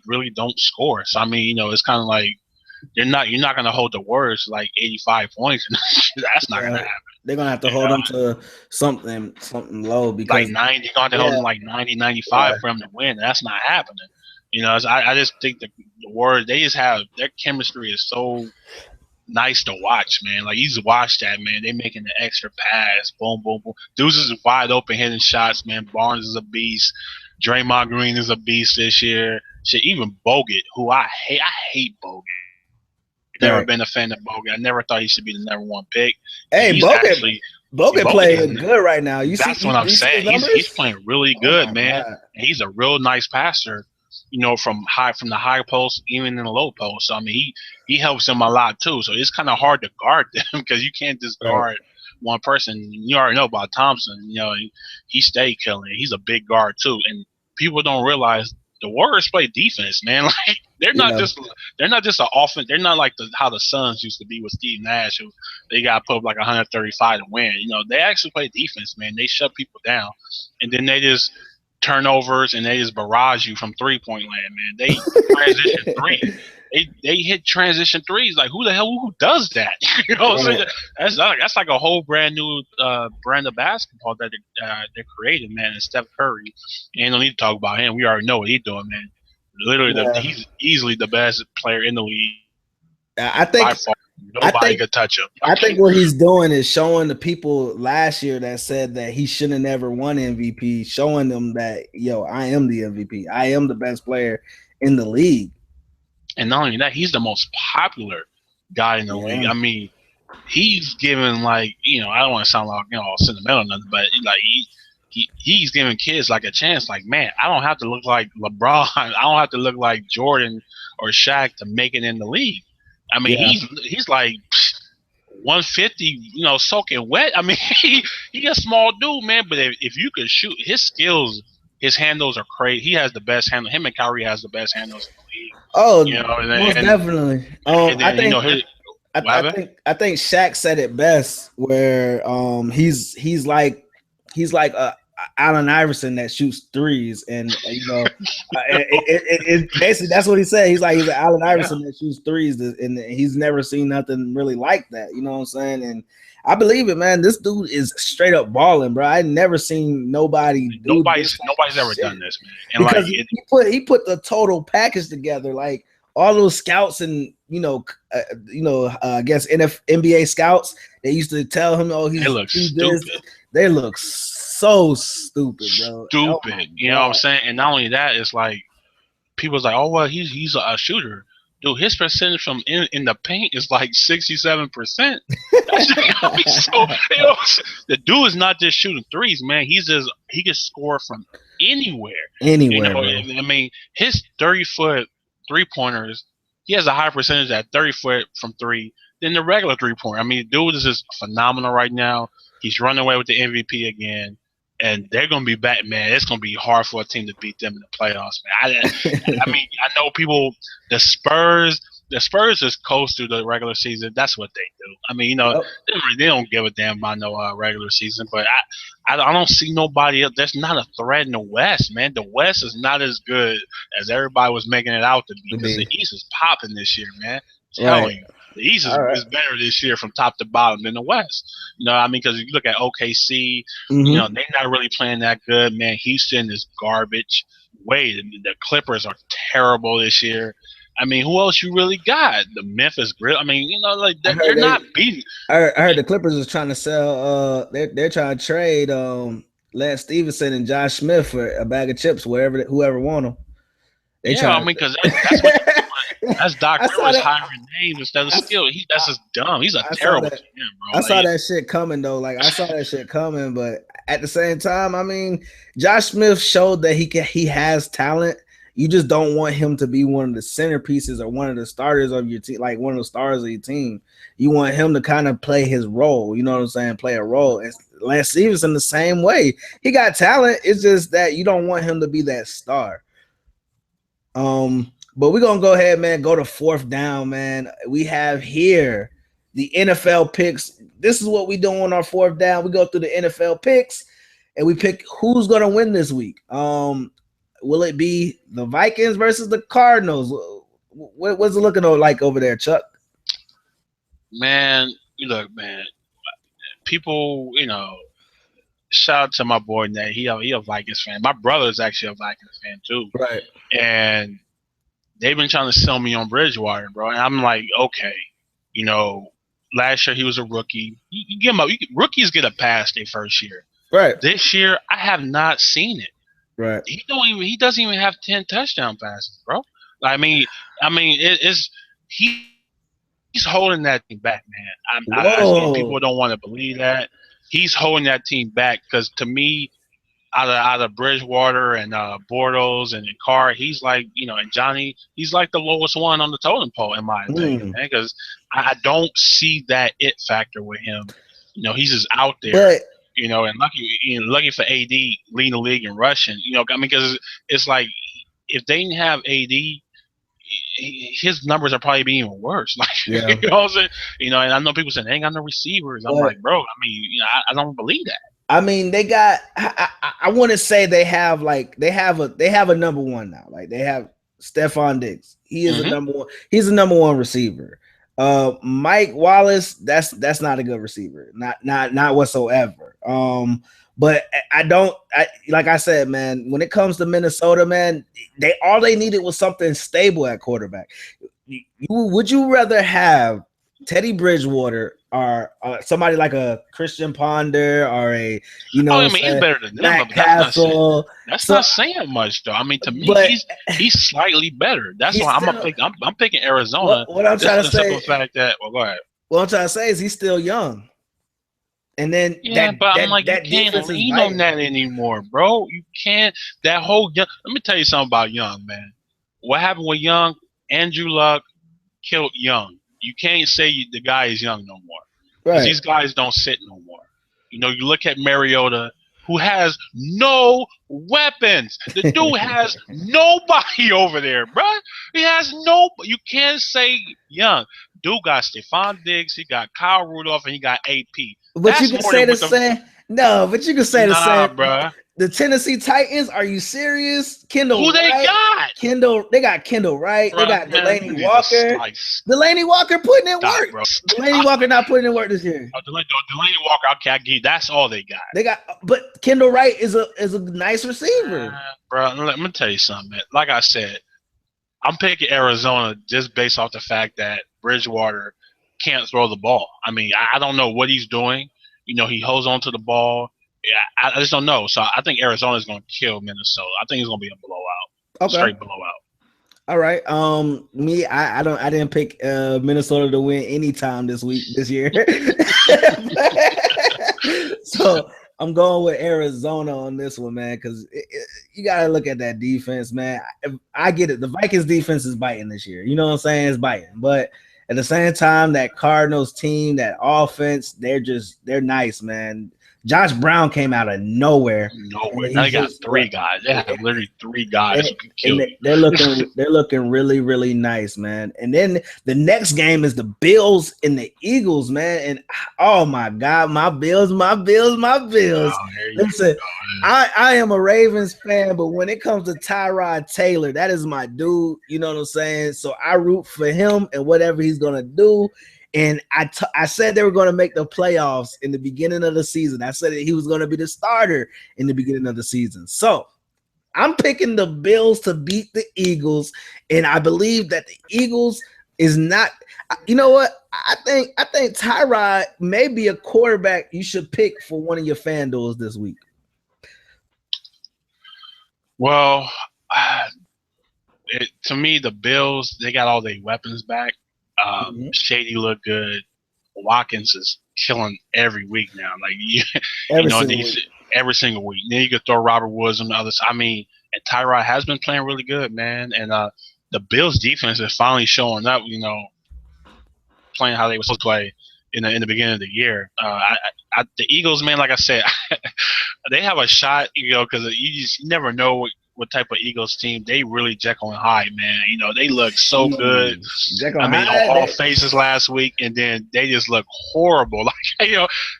really don't score. So I mean, it's kind of like you're not gonna hold the Warriors to like 85 points, and that's not gonna happen. They're gonna have to hold them to something low because like 90. They're gonna hold them like 90, 95 for them to win. That's not happening. I just think the Warriors, they just have their chemistry is so nice to watch, man. Like you just watch that, man. They making the extra pass, boom, boom, boom. Dudes is wide open hitting shots, man. Barnes is a beast. Draymond Green is a beast this year. Shit, even Bogut, who I hate Bogut. Never been a fan of Bogut. I never thought he should be the number 1 pick. Hey, Bogut playing good right now. That's what I'm saying. He's playing really good, man. And he's a real nice passer. From the high post, even in the low post. So I mean, he helps them a lot too. So it's kind of hard to guard them because you can't just guard one person. You already know about Thompson. He stayed killing. He's a big guard too, and people don't realize the Warriors play defense, man. Like they're not just an offense. They're not like how the Suns used to be with Steve Nash, who they got to put up like 135 to win. They actually play defense, man. They shut people down, and then they just. turnovers, and they just barrage you from 3-point land, man. They transition three. They hit transition threes. Like, who does that? You know what I'm saying? That's like a whole brand new brand of basketball that they're creating, man. And Steph Curry, ain't no need to talk about him. We already know what he's doing, man. Literally, he's easily the best player in the league. I think by far, nobody could touch him. I think what he's doing is showing the people last year that said that he shouldn't have never won MVP, showing them that, I am the MVP. I am the best player in the league. And not only that, he's the most popular guy in the league. I mean, he's given, like, I don't want to sound like, sentimental or nothing, but like he's giving kids like a chance. Like, man, I don't have to look like LeBron. I don't have to look like Jordan or Shaq to make it in the league. I mean, he's like 150, soaking wet. I mean, he a small dude, man. But if you could shoot, his skills, his handles are crazy. He has the best handle. Him and Kyrie has the best handles in the league. Oh, most definitely. I think Shaq said it best, where he's like Allen Iverson that shoots threes, and it basically that's what he said. He's an Allen Iverson that shoots threes, and he's never seen nothing really like that. You know what I'm saying? And I believe it, man. This dude is straight up balling, bro. I never seen nobody's ever done this, man. And because he put the total package together, like all those scouts and I guess NBA scouts. They used to tell him, "Oh, they look stupid." They look so stupid, bro. Stupid. You know what I'm saying? And not only that, it's like people's like, "Oh, well, he's a shooter." Dude, his percentage from in the paint is like 67%. The dude is not just shooting threes, man. He can score from anywhere. I mean, his 30-foot 3-pointers, he has a higher percentage at 30-foot from three than the regular 3-pointer. I mean, dude is just phenomenal right now. He's running away with the MVP again. And they're going to be back, man. It's going to be hard for a team to beat them in the playoffs, man. I mean, I know people, the Spurs just coast through the regular season. That's what they do. I mean, they don't give a damn about no regular season. But I don't see nobody else. There's not a threat in the West, man. The West is not as good as everybody was making it out to be. Because the East is popping this year, man. I'm telling you. The East is better this year from top to bottom than the West. I mean, because if you look at OKC, they're not really playing that good, man. Houston is garbage. The Clippers are terrible this year. I mean, who else you really got? The Memphis Grizzlies. I mean, they're not beating. I heard the Clippers is trying to sell. They're trying to trade Lance Stevenson and Josh Smith for a bag of chips, whoever want them. Because that's what. That's Doc Rivers hiring names instead of skill. That's just dumb. He's a terrible GM, bro. I saw that shit coming though. Like, I saw that shit coming, but at the same time, I mean, Josh Smith showed that he has talent. You just don't want him to be one of the centerpieces or one of the starters of your team, like one of the stars of your team. You want him to kind of play his role. You know what I'm saying? Play a role. And Lance Stevenson the same way. He got talent. It's just that you don't want him to be that star. But we're going to go ahead, man, go to fourth down, man. We have here the NFL picks. This is what we do on our fourth down. We go through the NFL picks, and we pick who's going to win this week. Will it be the Vikings versus the Cardinals? What's it looking like over there, Chuck? Man, look, man. People, shout out to my boy Nate. He a Vikings fan. My brother is actually a Vikings fan, too. Right. And they've been trying to sell me on Bridgewater, bro. And I'm like, okay, last year he was a rookie. You give him rookies get a pass their first year. Right. This year, I have not seen it. Right. He doesn't even have 10 touchdown passes, bro. I mean, he's holding that team back, man. I know people don't want to believe that. He's holding that team back because, to me, out of Bridgewater and Bortles and Carr, he's like, and Johnny, he's like the lowest one on the totem pole, in my opinion, man, because I don't see that it factor with him. He's just out there, and lucky for AD leading the league in rushing, because it's like if they didn't have AD, his numbers are probably be even worse. Like, yeah. You know what I'm saying? And I know people saying they ain't got no receivers. I'm like, bro, I mean, I don't believe that. I mean, they got. I want to say they have a number one now. Like they have Stephon Diggs. He is a number one. He's a number one receiver. Mike Wallace. That's not a good receiver. Not whatsoever. But I don't. Like I said, man. When it comes to Minnesota, man, all they needed was something stable at quarterback. Would you rather have Teddy Bridgewater or somebody like a Christian Ponder or I mean, he's better than them, Matt but Castle? That's not saying much, though. I mean, to me, he's slightly better. That's why I'm picking Arizona. What I'm trying to say, the fact that go ahead. What I'm trying to say is he's still young. And then I'm like, you can't lean on that anymore, bro. You can't. That whole young. Let me tell you something about Young, man. What happened with Young? Andrew Luck killed Young. You can't say the guy is young no more. Right. These guys don't sit no more. You look at Mariota, who has no weapons. The dude has nobody over there, bro. He has no. You can't say Young. Dude got Stephon Diggs, he got Kyle Rudolph, and he got AP. But you can say the same. No, but you can say the same, bro. The Tennessee Titans, are you serious? Kendall Who Wright, they got? They got Kendall Wright. They got Delaney Walker. Delaney Walker putting in work. Bro. Delaney Walker not putting in work this year. Delaney Walker, okay, I give you. That's all they got. But Kendall Wright is a nice receiver. Bro, let me tell you something, man. Like I said, I'm picking Arizona just based off the fact that Bridgewater can't throw the ball. I mean, I don't know what he's doing. He holds on to the ball. Yeah, I just don't know. So I think Arizona is going to kill Minnesota. I think it's going to be a blowout. Okay. Straight blowout. All right. Me, I didn't pick Minnesota to win anytime this year. So I'm going with Arizona on this one, man, because you got to look at that defense, man. I get it. The Vikings defense is biting this year. You know what I'm saying? It's biting. But at the same time, that Cardinals team, that offense, they're nice, man. Josh Brown came out of nowhere. Now they got three guys. They have literally three guys who can kill you. They're looking really, really nice, man. And then the next game is the Bills and the Eagles, man. And oh my God, my Bills. Listen, I am a Ravens fan, but when it comes to Tyrod Taylor, that is my dude. You know what I'm saying? So I root for him and whatever he's gonna do. And I said they were going to make the playoffs in the beginning of the season. I said that he was going to be the starter in the beginning of the season. So I'm picking the Bills to beat the Eagles, and I believe that the Eagles is not. You know what? I think Tyrod may be a quarterback you should pick for one of your FanDuels this week. Well, to me, the Bills, they got all their weapons back. Shady look good. Watkins is killing every week now. Like every single week. Then you could throw Robert Woods on the other side. I mean, and Tyrod has been playing really good, man. And the Bills defense is finally showing up. Playing how they were supposed to play in the beginning of the year. The Eagles, man, like I said, they have a shot. Because you never know what type of Eagles team. They really Jekyll and Hyde, man. They look so good. All faces last week, and then they just look horrible. Like,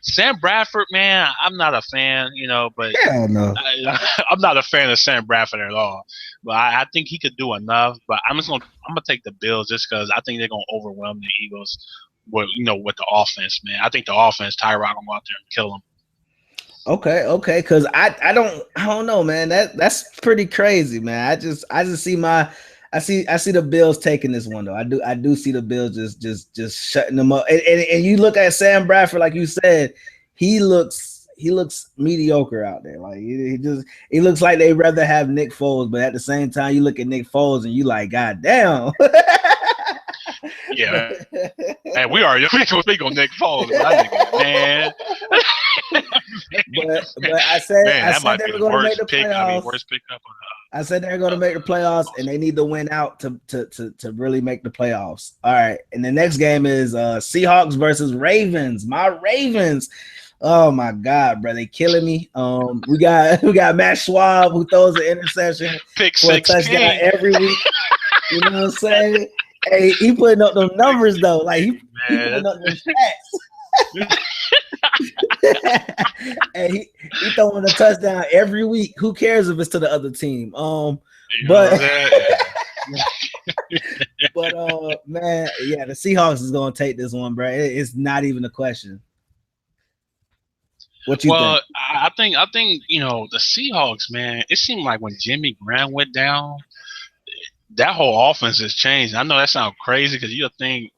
Sam Bradford, man, I'm not a fan, but hell no. I'm not a fan of Sam Bradford at all. But I think he could do enough. But I'm gonna take the Bills just because I think they're gonna overwhelm the Eagles with the offense, man. I think the offense, Tyrod gonna go out there and kill them. Okay, because I don't know, man. That's pretty crazy, man. I just see I see the Bills taking this one though. I do see the Bills just shutting them up. And you look at Sam Bradford, like you said, he looks mediocre out there. Like he looks like they'd rather have Nick Foles, but at the same time, you look at Nick Foles and you like, God damn. Yeah, and we are speak on Nick Foles, man. but I said they were going to make the playoffs. Worst pickup. I said they're going to make the playoffs, and they need to win out to really make the playoffs. All right, and the next game is Seahawks versus Ravens. My Ravens. Oh my God, bro, they killing me. We got Matt Schwab who throws an interception for a touchdown every week. You know what I'm saying? Hey, he putting up them numbers though. Like he putting up them stats. And He throwing a touchdown every week. Who cares if it's to the other team? You know But what I'm but man, yeah, the Seahawks is gonna take this one, bro. It's not even a question. What you think? I think the Seahawks, man. It seemed like when Jimmy Graham went down, that whole offense has changed. I know that sounds crazy because you think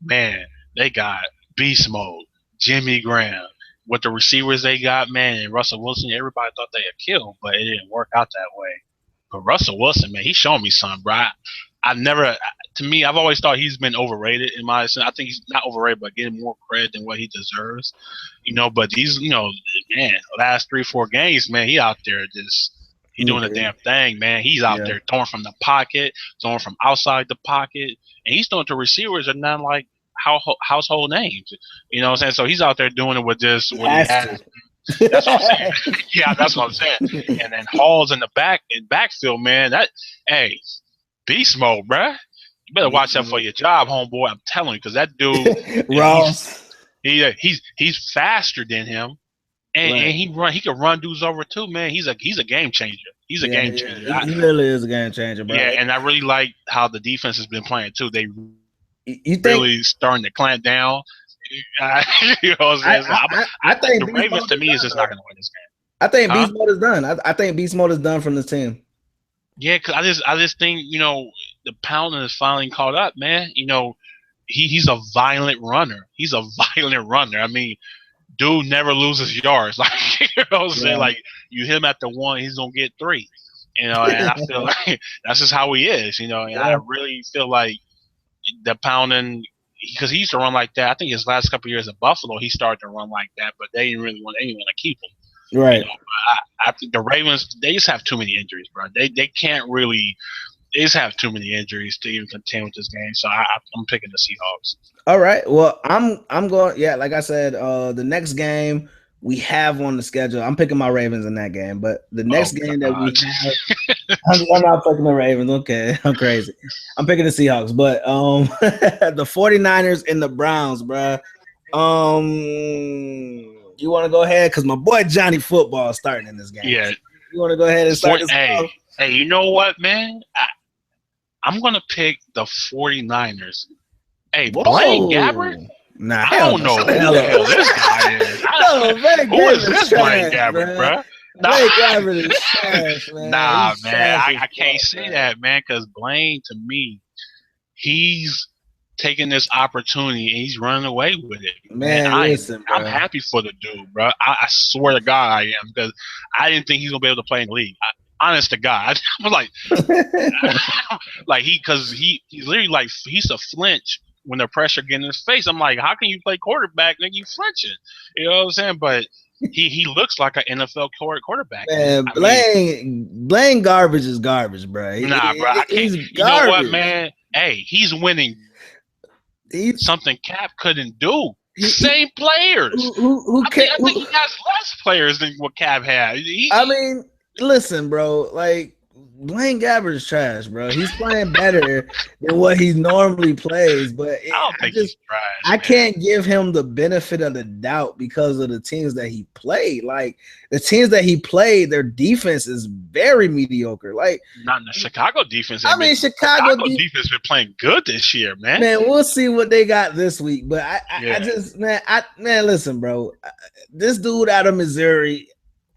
man, they got beast mode, Jimmy Graham. With the receivers they got, man, and Russell Wilson, everybody thought they had killed, but it didn't work out that way. But Russell Wilson, man, he's showing me something, bro. To me, I've always thought he's been overrated in my opinion. I think he's not overrated, but getting more credit than what he deserves. But these, man, last 3-4 games, man, he out there he doing the damn thing, man. He's out there throwing from the pocket, throwing from outside the pocket, and he's throwing to receivers are not like household names. You know what I'm saying? So he's out there doing it with just what he has. That's what I'm saying. Yeah, that's what I'm saying. And then Hall's in the backfield, man. Beast mode, bruh. You better watch out for your job, homeboy. I'm telling you, because that dude, Ross, he's faster than him, and he can run dudes over too, man. He's a game changer. He's a game changer. He really is a game changer, bro. Yeah, and I really like how the defense has been playing too. They really starting to clamp down. You know what I'm saying? I think the Ravens to me is just not going to win this game. I think Beast Mode is done. I think Beast Mode is done from the team. Yeah, because I just think the pounding is finally caught up, man. He's a violent runner. I mean, dude never loses yards. Like you know what I'm saying? Like you hit him at the 1, he's gonna get 3. And I feel like that's just how he is. And I really feel like the pounding, because he used to run like that. I think his last couple of years at Buffalo, he started to run like that, but they didn't really want anyone to keep him. Right. I think the Ravens, they just have too many injuries, bro. They can't really. They just have too many injuries to even contend with this game. So I'm picking the Seahawks. All right. Well, I'm going. Yeah, like I said, the next game we have on the schedule, I'm picking my Ravens in that game. But the next game that we have, I'm not picking the Ravens. Okay, I'm crazy. I'm picking the Seahawks. But the 49ers and the Browns, bro. You want to go ahead? Because my boy Johnny Football is starting in this game. Yeah. You want to go ahead and start this game? Hey, you know what, man? I'm going to pick the 49ers. Hey, Blaine Gabbert? Nah, I don't know who the hell this guy is. Who is this Blaine Gabbert, bro? Blaine Gabbert is trash, man. Nah, man, I can't say that, man, because Blaine, to me, he's taking this opportunity and he's running away with it. Man, listen, bro. I'm happy for the dude, bro. I swear to God I am, because I didn't think he's going to be able to play in the league. Honest to God. I was like, because he's literally like, he's a flinch when the pressure get in his face. I'm like, how can you play quarterback and you flinching? You know what I'm saying? But he looks like an NFL quarterback. Man, Blaine garbage is garbage, bro. Nah, bro. I can't. You know what, man? Hey, he's winning something Cap couldn't do. Same players. I think he has less players than what Cap had. I mean, listen, bro. Like, Blaine Gabbert is trash, bro. He's playing better than what he normally plays, but I don't think he's trash. I can't give him the benefit of the doubt because of the teams that he played. Like, the teams that he played, their defense is very mediocre. Like, not in the Chicago defense. I mean, Chicago defense been playing good this year, man. Man, we'll see what they got this week. But I just, man, listen, bro. This dude out of Missouri.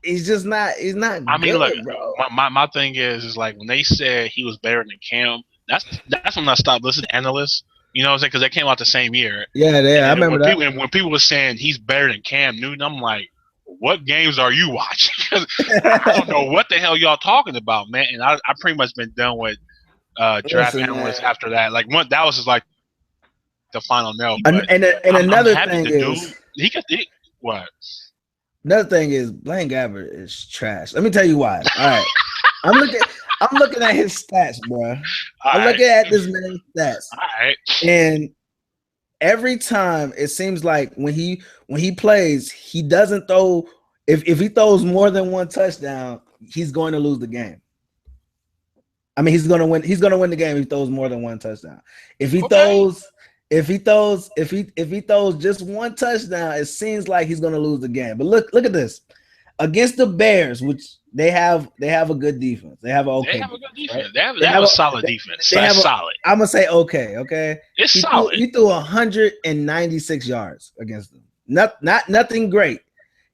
He's not. I mean, look, bro. My thing is like when they said he was better than Cam. That's when I stopped listening to analysts. You know what I'm saying? Because they came out the same year. Yeah. I remember that. When people were saying he's better than Cam Newton, I'm like, what games are you watching? Because I don't know what the hell y'all talking about, man. And I pretty much been done with draft analysts after that. Like that was just like the final nail. And another thing is what. Another thing is Blaine Gabbert is trash. Let me tell you why. All right, I'm looking at his stats, bro. I'm looking at this man's stats. All right, and every time it seems like when he plays, he doesn't throw. If he throws more than one touchdown, he's going to lose the game. I mean, he's going to win. He's going to win the game if he throws more than one touchdown. If he throws If he throws just one touchdown, it seems like he's gonna lose the game. But look at this. Against the Bears, which they have a good defense. They have a good defense. Right? They have a solid defense. That's solid. I'm gonna say okay. It's solid. He threw 196 yards against them. Nothing great.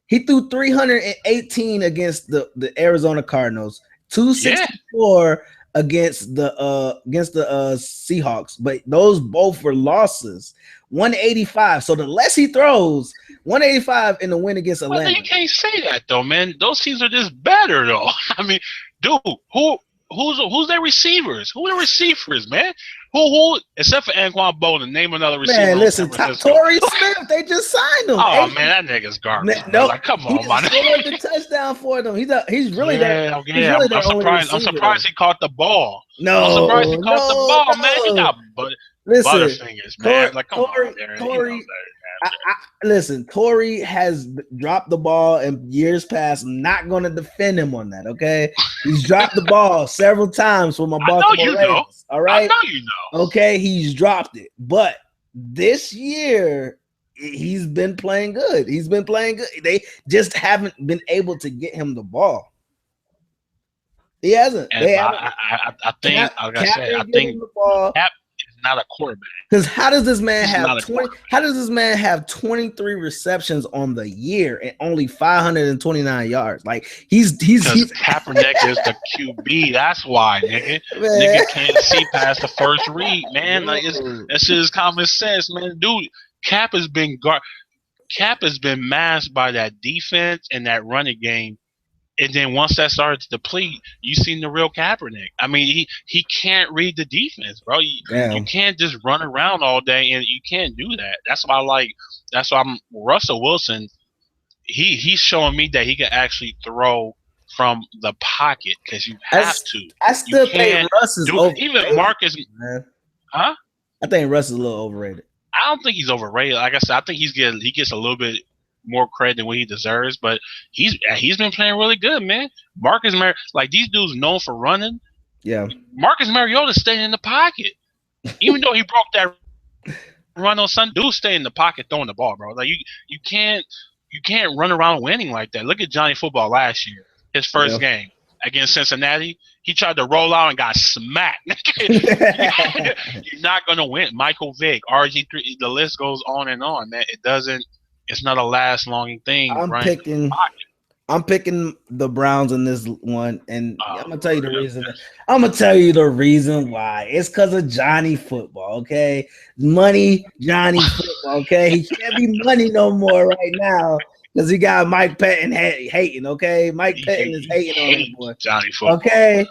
He threw 318 against the Arizona Cardinals, 264 against the Seahawks, but those both were losses. 185. So the less he throws, 185 in the win against Atlanta. Well, you can't say that though, man. Those teams are just better though. I mean, dude, who's their receivers? Who are the receivers, man? Who except for Anquan Bolden, name another receiver. Man, listen, Torrey Smith, they just signed him. Oh man, that nigga's garbage. No, like, come on, man. He scored the touchdown for them. He's really there. I'm surprised he caught the ball. No, I'm surprised he caught the ball, man. He got butterfingers, man. Like, come on, Darren. Listen, Torrey has dropped the ball in years past. I'm not going to defend him on that, okay? He's dropped the ball several times for my Baltimore Ravens. All right? I know you know. Okay, he's dropped it. But this year, he's been playing good. They just haven't been able to get him the ball. He hasn't. I think Cap is not a quarterback. Because how does this man have 23 receptions on the year and only 529 yards? Like he's Kaepernick is the QB. That's why, nigga. Nigga can't see past the first read, man. Like that's just common sense, man. Dude, Cap has been masked by that defense and that running game. And then once that started to deplete, you seen the real Kaepernick. I mean, he can't read the defense, bro. You can't just run around all day, and you can't do that. That's why I'm Russell Wilson. He's showing me that he can actually throw from the pocket because you have to. I still think Russ is overrated. Even Marcus, man. Huh? I think Russ is a little overrated. I don't think he's overrated. Like I said, I think he gets a little bit more credit than what he deserves, but he's been playing really good, man. Marcus Mariota, like these dudes known for running. Yeah. Marcus Mariota staying in the pocket. Even though he broke that run on Sunday, dude stay in the pocket throwing the ball, bro. Like you can't run around winning like that. Look at Johnny Football last year. His first game against Cincinnati. He tried to roll out and got smacked. You're not gonna win. Michael Vick, RG3, the list goes on and on, man. It's not a last-longing thing. I'm picking the Browns in this one, and I'm gonna tell you the reason. I'm gonna tell you the reason why. It's because of Johnny Football, okay? Money, Johnny Football, okay? He can't be money no more right now because he got Mike Pettin hating, okay? Mike Pettin is hating on that boy, Johnny Football, okay?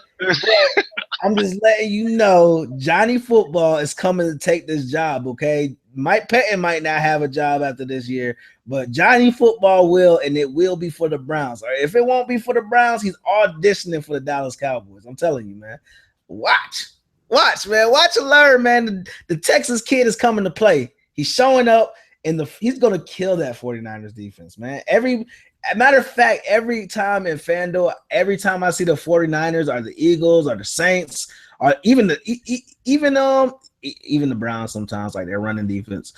I'm just letting you know, Johnny Football is coming to take this job, okay? Mike Pettin might not have a job after this year, but Johnny Football will, and it will be for the Browns. Or if it won't be for the Browns, he's auditioning for the Dallas Cowboys. I'm telling you, man. Watch, man. Watch and learn, man. The Texas kid is coming to play. He's showing up, and he's going to kill that 49ers defense, man. Matter of fact, every time in Fanduel, every time I see the 49ers or the Eagles or the Saints or even the Browns sometimes, like their running defense,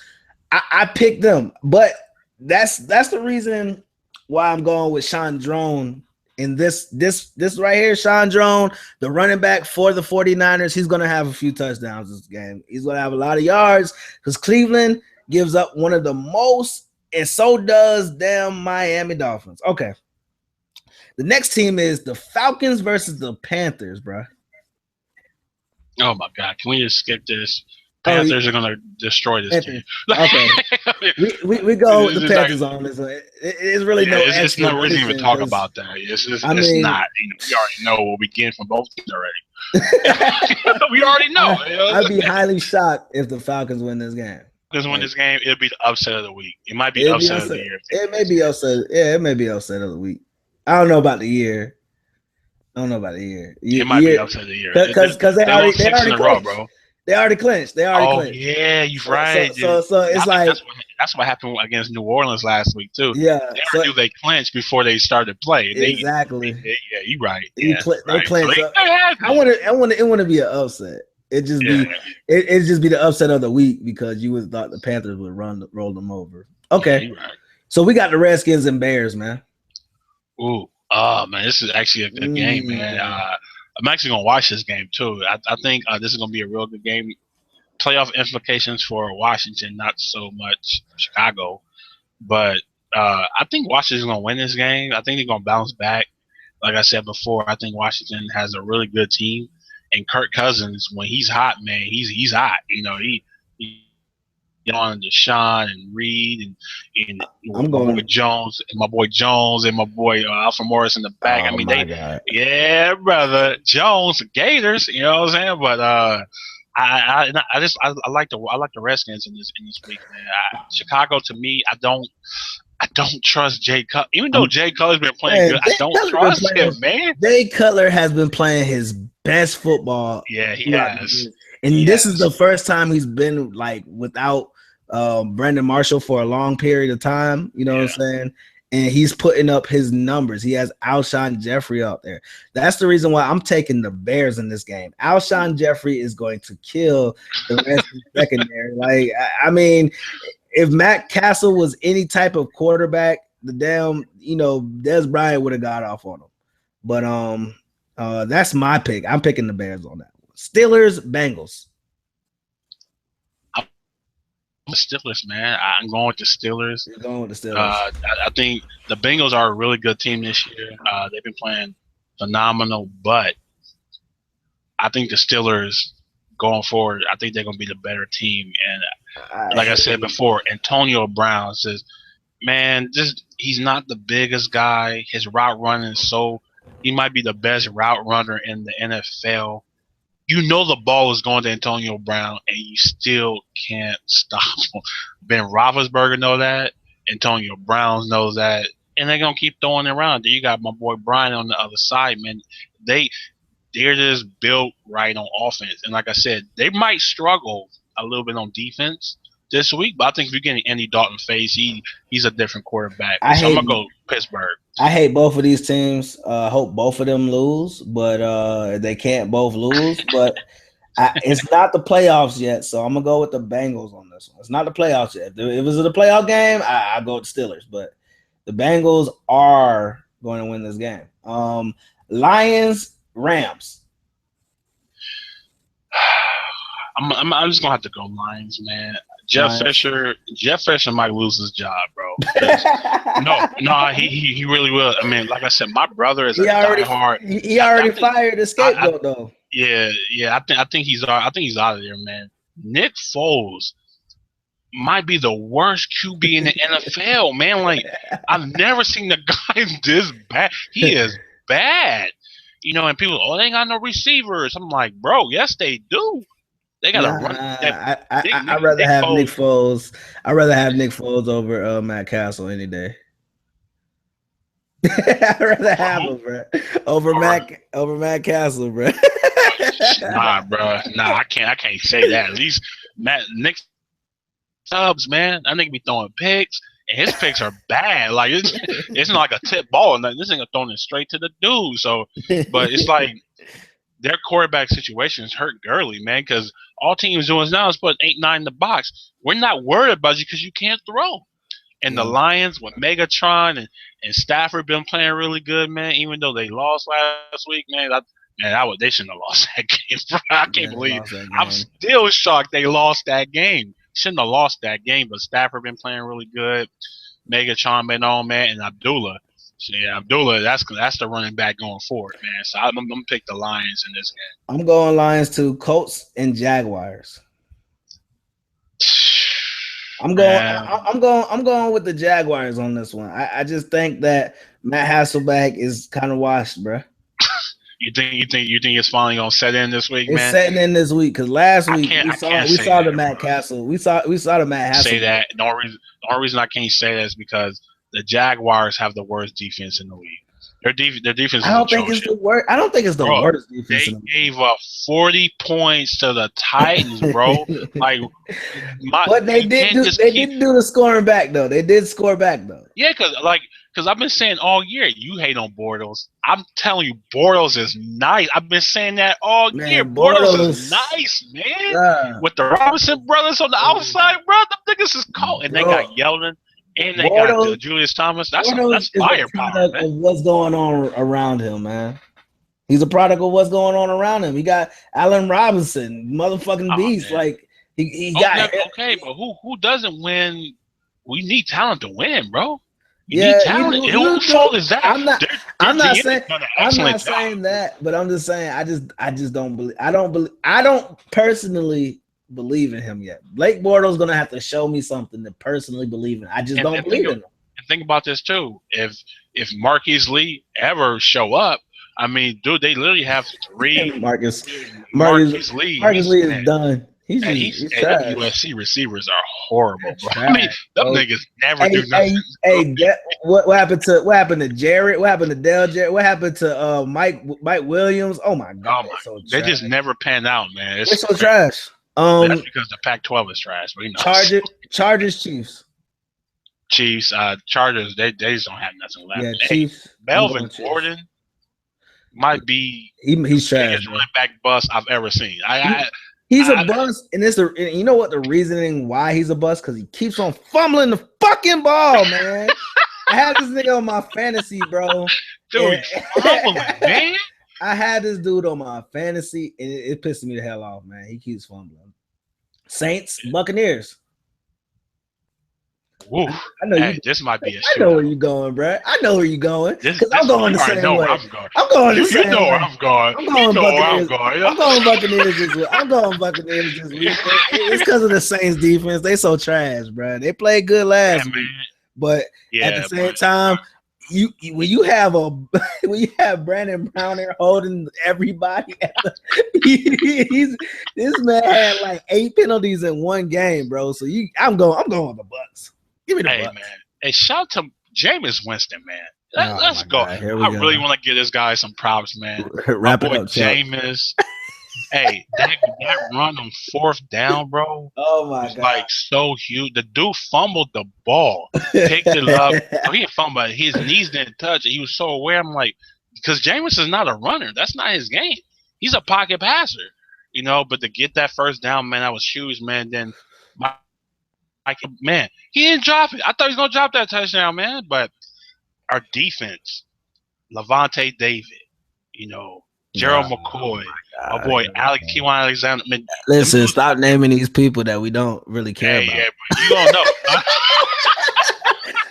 I pick them. But that's the reason why I'm going with Sean Draughn in this right here. Sean Draughn, the running back for the 49ers, he's going to have a few touchdowns this game. He's going to have a lot of yards because Cleveland gives up one of the most, and so does damn Miami Dolphins. Okay. The next team is the Falcons versus the Panthers, bro. Oh my God! Can we just skip this? Panthers are gonna destroy this team. Okay, we go with the Panthers on this. It's really no. It's no reason to even talk about that. It's not. We already know what we get from both teams already. We already know. I'd be highly shocked if the Falcons win this game. Win this game, it'll be the upset of the week. It might be upset of the year. It may be upset. Yeah, it may be upset of the week. I don't know about the year. It might be upset of the year because they already clinched, bro. They already clinched. Yeah, you're right. So it's that's what happened against New Orleans last week too. Yeah, they clinched before they started play. Exactly. Yeah, you're right. They clinched. So I want to be an upset. It just be it just be the upset of the week because you would thought the Panthers would roll them over. Okay, right. So we got the Redskins and Bears, man. Ooh, man, this is actually a good game, man. I'm actually gonna watch this game too. I think this is gonna be a real good game. Playoff implications for Washington, not so much Chicago, but I think Washington's gonna win this game. I think they're gonna bounce back. Like I said before, I think Washington has a really good team, and Kirk Cousins, when he's hot, man, he's hot. You know, he on Deshaun and Reed and I'm my going boy Jones and my boy Alfred Morris in the back. Oh, I mean, God. yeah, brother, Jones Gators. You know what I'm saying? But I like the Redskins in this week, man. Chicago, to me, I don't trust Jay Cutler. Even though Jay Cutler's been playing good, I don't trust him, man. Jay Cutler has been playing his best football. Yeah, he has. And this is the first time he's been like without Brandon Marshall for a long period of time. You know what I'm saying? And he's putting up his numbers. He has Alshon Jeffrey out there. That's the reason why I'm taking the Bears in this game. Alshon Jeffrey is going to kill the rest of the secondary. Like, I mean, if Matt Castle was any type of quarterback, the damn, Des Bryant would have got off on him. But that's my pick. I'm picking the Bears on that one. Steelers, Bengals. The Steelers, man. I'm going with the Steelers. You're going with the Steelers. I think the Bengals are a really good team this year. They've been playing phenomenal, but I think the Steelers going forward, I think they're going to be the better team. And like I said before, Antonio Brown says, man, he's not the biggest guy. His route running is he might be the best route runner in the NFL. You know the ball is going to Antonio Brown, and you still can't stop him. Ben Roethlisberger knows that. Antonio Brown knows that. And they're going to keep throwing it around. Then you got my boy Brian on the other side, man. They're just built right on offense. And like I said, they might struggle a little bit on defense this week, but I think if you're getting Andy Dalton face, he's a different quarterback. So I'm going to go Pittsburgh. I hate both of these teams. I hope both of them lose, but they can't both lose. But it's not the playoffs yet, so I'm going to go with the Bengals on this one. It's not the playoffs yet. If it was the playoff game, I go with the Steelers. But the Bengals are going to win this game. Lions, Rams. I'm just going to have to go Lions, man. Jeff Fisher might lose his job, bro. No, he really will. I mean, like I said, my brother is diehard. He already fired the scapegoat, though. Yeah. I think he's out of there, man. Nick Foles might be the worst QB in the NFL, man. Like, I've never seen the guy this bad. He is bad. And people, they ain't got no receivers. I'm like, bro, yes, they do. They got to run. I'd rather have Nick Foles. I'd rather have Nick Foles over Matt Castle any day. I'd rather have him, bro. Over Matt Castle, bro. Nah, bro. Nah, I can't say that. At least Nick Stubbs, man. That nigga be throwing picks, and his picks are bad. Like it's not like a tip ball. This nigga throwing it straight to the dude. So, but it's like their quarterback situations hurt Gurley, man, because all teams doing now is put 8-9 in the box. We're not worried about you because you can't throw. And the Lions with Megatron and Stafford been playing really good, man. Even though they lost last week, man. They shouldn't have lost that game. Bro. I can't believe. I'm still shocked they lost that game. Shouldn't have lost that game, but Stafford been playing really good. Megatron been on, man, and Abdullah. So, yeah, Abdullah, that's the running back going forward, man. So I'm gonna pick the Lions in this game. I'm going Lions too. Colts and Jaguars. I'm going with the Jaguars on this one. I just think that Matt Hasselbeck is kind of washed, bro. You think it's finally gonna set in this week, man? It's setting in this week because last week we saw the Matt Castle. We saw the Matt Hasselbeck. Say that. The only reason I can't say that is because the Jaguars have the worst defense in the league. Their defense I is don't think atrocious. it's the worst. I don't think it's the Bro, worst defense. they gave up 40 points to the Titans, bro. Like, but they you did can't do. just They keep. did do the scoring back though. They did score back though. Yeah, because I've been saying all year, you hate on Bortles. I'm telling you, Bortles is nice. I've been saying that all year. Man, Bortles is Bortles, nice, man. With the Robinson brothers on the outside, bro, them niggas is cold. And they bro, got Yeldon, and they got Bortles, Julius Thomas. That's Bortles is a firepower, product man. of what's going on around him, man. He's a product of what's going on around him. He got Allen Robinson, motherfucking beast. Man. Like he got okay, but who doesn't win? We need talent to win, bro. You yeah, need talent. Whose fault is that? I'm not saying Job. that, but I'm just saying I just don't believe. I don't personally believe in him yet. Blake Bortles gonna have to show me something to personally believe in. I just don't believe in him. And think about this too. If Marquise Lee ever show up, I mean, dude, they literally have three. Marcus Lee. Marcus Lee is done. He's trash. USC receivers are horrible, bro. Trash, I mean, them niggas never do nothing. What happened to Jarrett? What happened to Dale Jarrett? What happened to Mike Williams? Oh my god, they just never pan out, man. It's so trash. That's because the Pac-12 is trash. But, Chargers, Chiefs, Chargers. They just don't have nothing left. Yeah, Chiefs. Melvin Gordon might be he's trash. Running back bust I've ever seen. He's a bust, and you know what the reasoning why he's a bust? Because he keeps on fumbling the fucking ball, man. I had this nigga on my fantasy, bro. Dude, fumbling, man. I had this dude on my fantasy, and it pissed me the hell off, man. He keeps fumbling. Saints, Buccaneers. Woo. I know this might be a shootout. I know where you're going, bro. I know where you're going. Because I'm going the same way. I'm going the same way. You know where I'm going. I'm going Buccaneers this week. I'm going Buccaneers this week. It's because of the Saints defense. They so trash, bro. They played good last week. But at the same time, when you have Brandon Brown there holding everybody, this man had like 8 penalties in one game, bro. So I'm going with the Bucks. Give me the Bucks. Man. Hey, shout to Jameis Winston, man. Let's go. I really want to give this guy some props, man. Wrap it up, Jameis. Hey, that run on 4th down, bro. Oh my god! Like so huge. The dude fumbled the ball, picked it up. He didn't fumble, but his knees didn't touch it. He was so aware. I'm like, because Jameis is not a runner. That's not his game. He's a pocket passer, But to get that 1st down, man, that was huge, man. Then, man, he didn't drop it. I thought he was gonna drop that touchdown, man. But our defense, Levante David, Gerald McCoy, my boy Kewan Alexander. Listen, stop naming these people that we don't really care about. Yeah, but you don't know.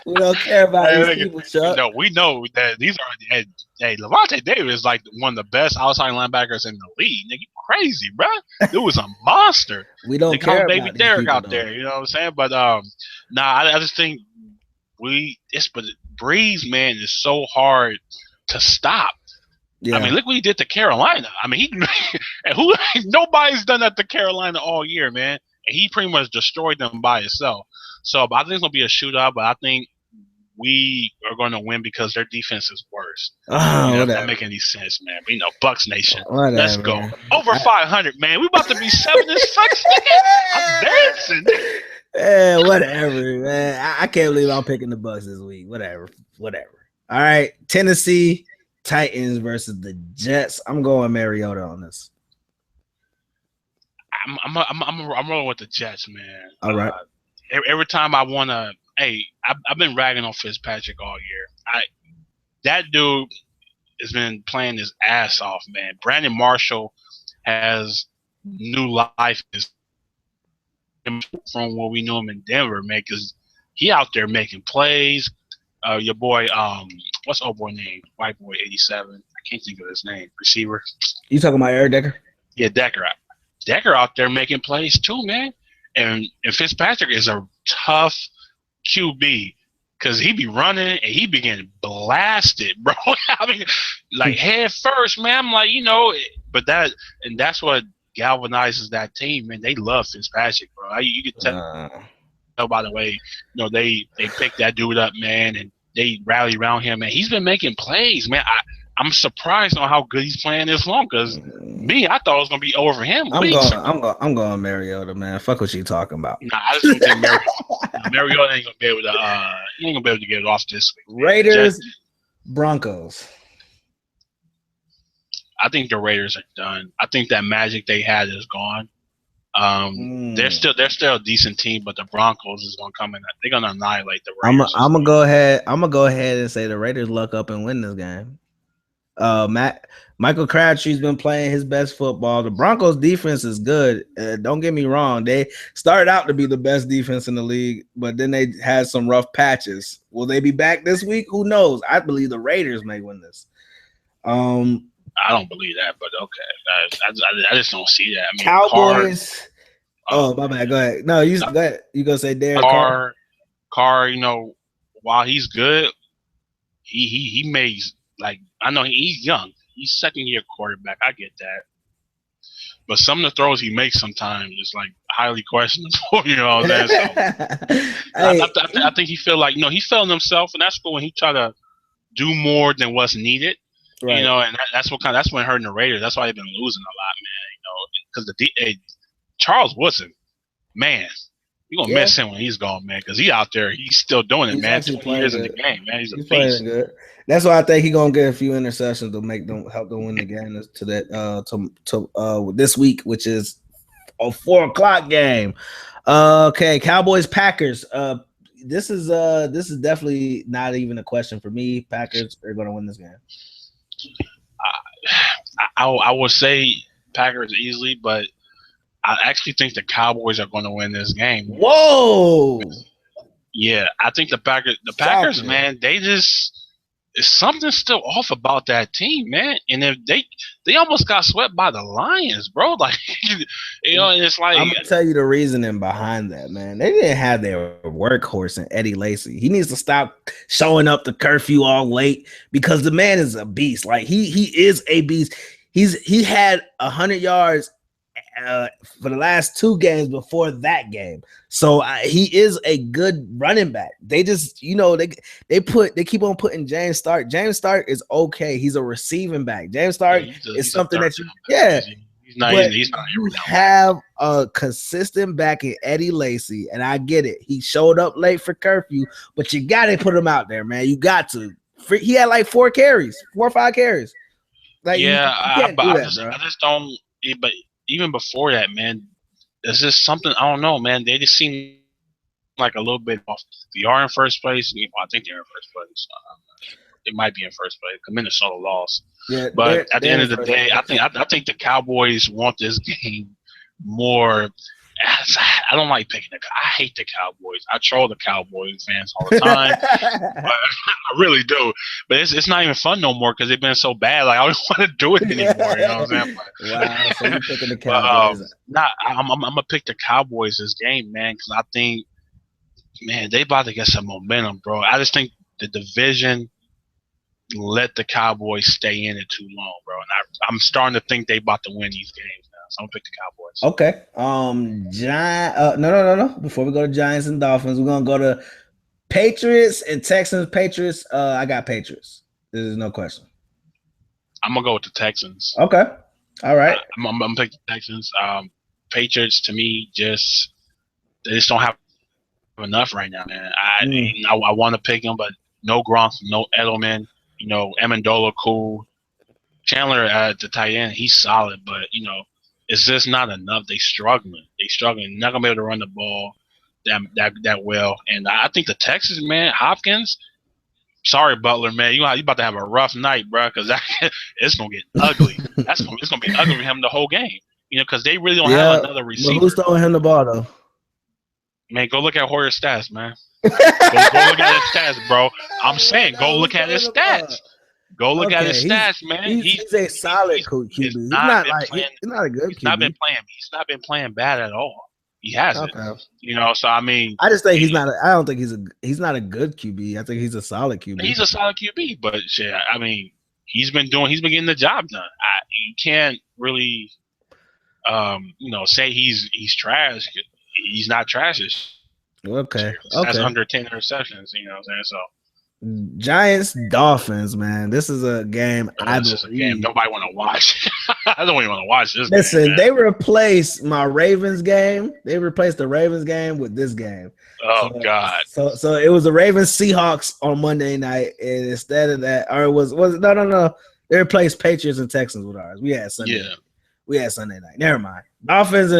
We don't care about these people, Chuck. No, we know that these are. Hey, Levante David is like one of the best outside linebackers in the league. Nigga, crazy, bro. It was a monster. We don't care baby about Derek people, out there. You know what I'm saying? But I just think but Breeze, man, is so hard to stop. Yeah. I mean, look what he did to Carolina. I mean, nobody's done that to Carolina all year, man. And he pretty much destroyed them by himself. So I think it's gonna be a shootout, but I think we are going to win because their defense is worse. That doesn't make any sense, man. But, Bucks Nation. Whatever. Let's go. Over 500, man. We about to be 7-6. I'm dancing. Yeah, whatever, man. I can't believe I'm picking the Bucks this week. Whatever. All right, Tennessee Titans versus the Jets. I'm going Mariota on this. I'm rolling with the Jets, man. All right. Every time I want to. Hey, I've been ragging on Fitzpatrick all year. That dude has been playing his ass off, man. Brandon Marshall has new life from what we knew him in Denver, man, because he out there making plays. Your boy, what's old boy name? White boy 87. I can't think of his name. Receiver. You talking about Eric Decker? Yeah, Decker. Decker out there making plays too, man. And Fitzpatrick is a tough QB because he be running and he be getting blasted, bro. I mean, like head first, man. I'm like, but that's what galvanizes that team, man. They love Fitzpatrick, bro. You can tell by the way, they picked that dude up, man, and they rally around him, man. He's been making plays, man. I'm surprised on how good he's playing this long. Because I thought it was gonna be over for him. I'm going Mariota, man. Fuck what you talking about. Nah, I just don't think Mariota ain't gonna be able to. He ain't gonna be able to get it off this week. Raiders, Broncos. I think the Raiders are done. I think that magic they had is gone. They're still a decent team, but the Broncos is gonna come in. They're gonna annihilate the Raiders. I'm gonna go ahead and say the Raiders luck up and win this game. Michael Crabtree's been playing his best football. The Broncos defense is good. Don't get me wrong. They started out to be the best defense in the league, but then they had some rough patches. Will they be back this week? Who knows? I believe the Raiders may win this. I don't believe that, but okay. I just don't see that. I mean, Cowboys. My bad. Go ahead. No, you go ahead. You gonna say Derek Carr? You know, while he's good, he made I know he's young. He's second-year quarterback. I get that, but some of the throws he makes sometimes is highly questionable. You know what I'm saying? So, I think he feel he's feeling himself, and that's cool when he try to do more than what's needed. Right. You know, and that's when hurting the Raiders. That's why they've been losing a lot, man. You know, because Charles Woodson, man, you're gonna miss him when he's gone, man. Because he out there, he's still doing it, man. 20 years in the game, man. He's playing good. That's why I think he's gonna get a few interceptions to help them win the game to this week, which is a 4:00 game. Okay, Cowboys Packers. This is definitely not even a question for me. Packers are gonna win this game. I would say Packers easily, but I actually think the Cowboys are going to win this game. Whoa! Yeah, I think the Packers, man, something's still off about that team, man. And if they almost got swept by the Lions, bro. You know, and it's I'm gonna tell you the reasoning behind that, man. They didn't have their workhorse in Eddie Lacy. He needs to stop showing up to curfew all late because the man is a beast. He is a beast. He had 100 yards for the last 2 games before that game. So he is a good running back. They just, they keep on putting James Stark. James Stark is okay. He's a receiving back. James Stark is something that he's not you have a consistent back in Eddie Lacy, and I get it. He showed up late for curfew, but you got to put him out there, man. You got to. He had 4 or 5 carries. I just don't. But even before that, man, there's just something, I don't know, man. They just seem like a little bit off. They are in first place. I think they're in first place. They might be in first place because Minnesota lost. Yeah, but at the end of the day, I think the Cowboys want this game more. I don't like picking I hate the Cowboys. I troll the Cowboys fans all the time. I really do. But it's not even fun no more because they've been so bad. I don't want to do it anymore. You know what I'm saying? Wow. So you're picking the Cowboys. I'm going to pick the Cowboys this game, man, because I think, man, they about to get some momentum, bro. I just think the division let the Cowboys stay in it too long, bro. And I'm starting to think they about to win these games. So I'm gonna pick the Cowboys. Okay. No. Before we go to Giants and Dolphins, we're gonna go to Patriots and Texans. Patriots. I got Patriots. There's no question. I'm gonna go with the Texans. Okay. All right. I'm gonna pick the Texans. Patriots to me they just don't have enough right now, man. I want to pick them, but no Gronk, no Edelman. Amendola, cool. Chandler at the tight end, he's solid, but it's just not enough. They struggling. Not gonna be able to run the ball that well. And I think the Texans, man, Hopkins. Sorry, Butler, man, you about to have a rough night, bro. Because it's gonna get ugly. It's gonna be ugly for him the whole game. Because they really don't have another receiver. But who's throwing him the ball though? Man, go look at Hoyer's stats, man. Go look at his stats, bro. I'm saying, go look at his stats. Go look at his stats, man. He's a solid QB. He's not a good QB. He's not been playing bad at all. He hasn't. Okay. So I mean, I just think he's not. I don't think he's not a good QB. I think he's a solid QB. He's a solid QB, but shit, I mean, he's been getting the job done. You can't really, say he's trash. He's not trash. Okay. That's under 10 interceptions. You know what I'm saying? So. Giants Dolphins, man. This is a game I This is a game believe. nobody want to watch. I don't even want to watch this Listen, game, man. they replaced my Ravens game. They replaced the Ravens game with this game. Oh God. So it was the Ravens Seahawks on Monday night, and instead of that, or it was no. They replaced Patriots and Texans with ours. We had Sunday. Yeah. We had Sunday night. Never mind. Dolphins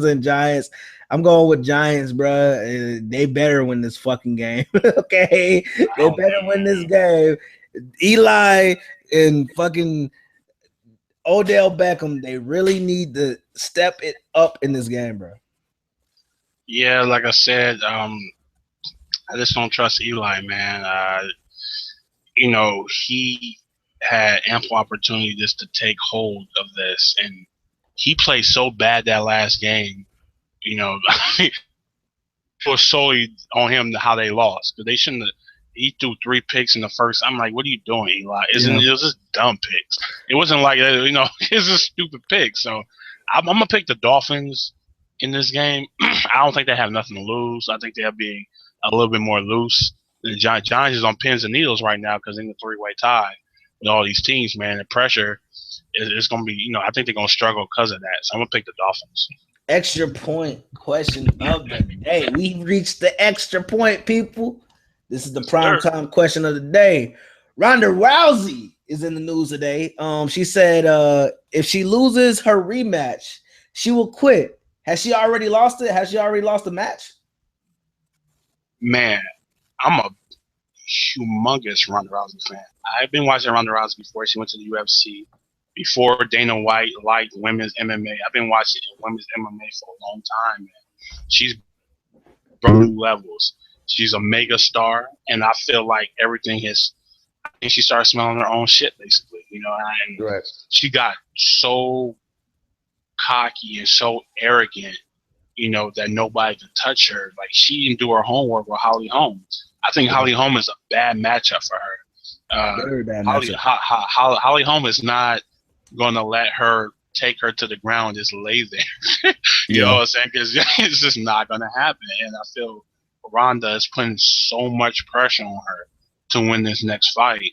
and Giants. I'm going with Giants, bro. They better win this fucking game. Okay, they better win this game. Eli and fucking Odell Beckham, they really need to step it up in this game, bro. Yeah, like I said, I just don't trust Eli, man. He had ample opportunity just to take hold of this, and he played so bad that last game. It was solely on him how they lost, because they shouldn't have. He threw 3 picks in the first. I'm like, what are you doing, Eli? It was just dumb picks. It wasn't like it's just stupid picks. So I'm gonna pick the Dolphins in this game. I don't think they have nothing to lose. I think they'll be a little bit more loose. The Giants is on pins and needles right now because in the 3-way tie with all these teams, man, the pressure is going to be. I think they're going to struggle because of that. So I'm gonna pick the Dolphins. Extra point question of the day. We've reached the extra point, people. This is the prime time question of the day. Ronda Rousey is in the news today. She said if she loses her rematch, she will quit. Has she already lost it? Has she already lost the match? Man, I'm a humongous Ronda Rousey fan. I've been watching Ronda Rousey before she went to the UFC. Before Dana White liked women's MMA, I've been watching women's MMA for a long time, man. She's brought new levels. She's a mega star, and I feel like everything has. I think she started smelling her own shit, basically. And right. She got so cocky and so arrogant, that nobody can touch her. Like, she didn't do her homework with Holly Holm. I think Holly Holm is a bad matchup for her. Very bad Holly, matchup. Holly Holm is not going to let her take her to the ground and just lay there. You know what I'm saying? Because it's just not going to happen. And I feel Ronda is putting so much pressure on her to win this next fight.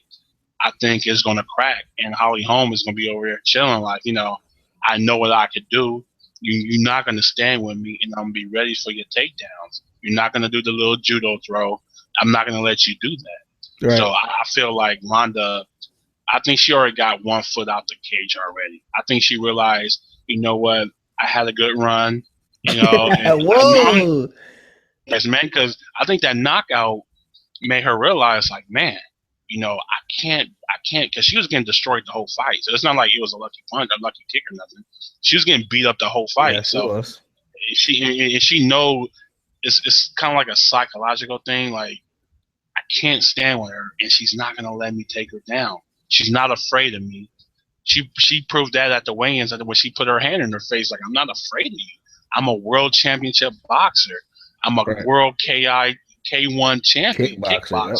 I think it's going to crack. And Holly Holm is going to be over there chilling like, I know what I could do. You're not going to stand with me, and I'm going to be ready for your takedowns. You're not going to do the little judo throw. I'm not going to let you do that. Right. So I feel like Ronda, I think she already got one foot out the cage already. I think she realized, you know what, I had a good run. Whoa. Yes, man, because I think that knockout made her realize, like, man, I can't, because she was getting destroyed the whole fight. So it's not like it was a lucky punch, a lucky kick or nothing. She was getting beat up the whole fight. Yeah, so she know it's kind of like a psychological thing. Like, I can't stand with her, and she's not gonna let me take her down. She's not afraid of me. She proved that at the weigh-ins when she put her hand in her face, like, I'm not afraid of you. I'm a world championship boxer. I'm a world K1 champion kickboxer.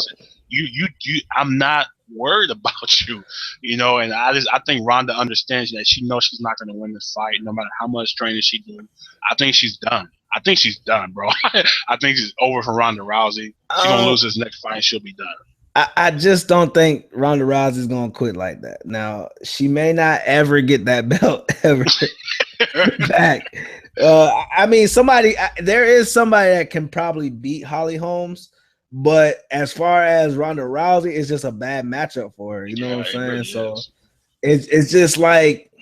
You I'm not worried about you, and I think Ronda understands that. She knows she's not going to win this fight no matter how much training she do. I think she's done. I think she's done, bro. I think it's over for Ronda Rousey. She's going to lose this next fight and she'll be done. I just don't think Ronda Rousey's going to quit like that. Now, she may not ever get that belt ever back. I mean, there is somebody that can probably beat Holly Holmes. But as far as Ronda Rousey, it's just a bad matchup for her. You know what I'm saying? Really so it's just like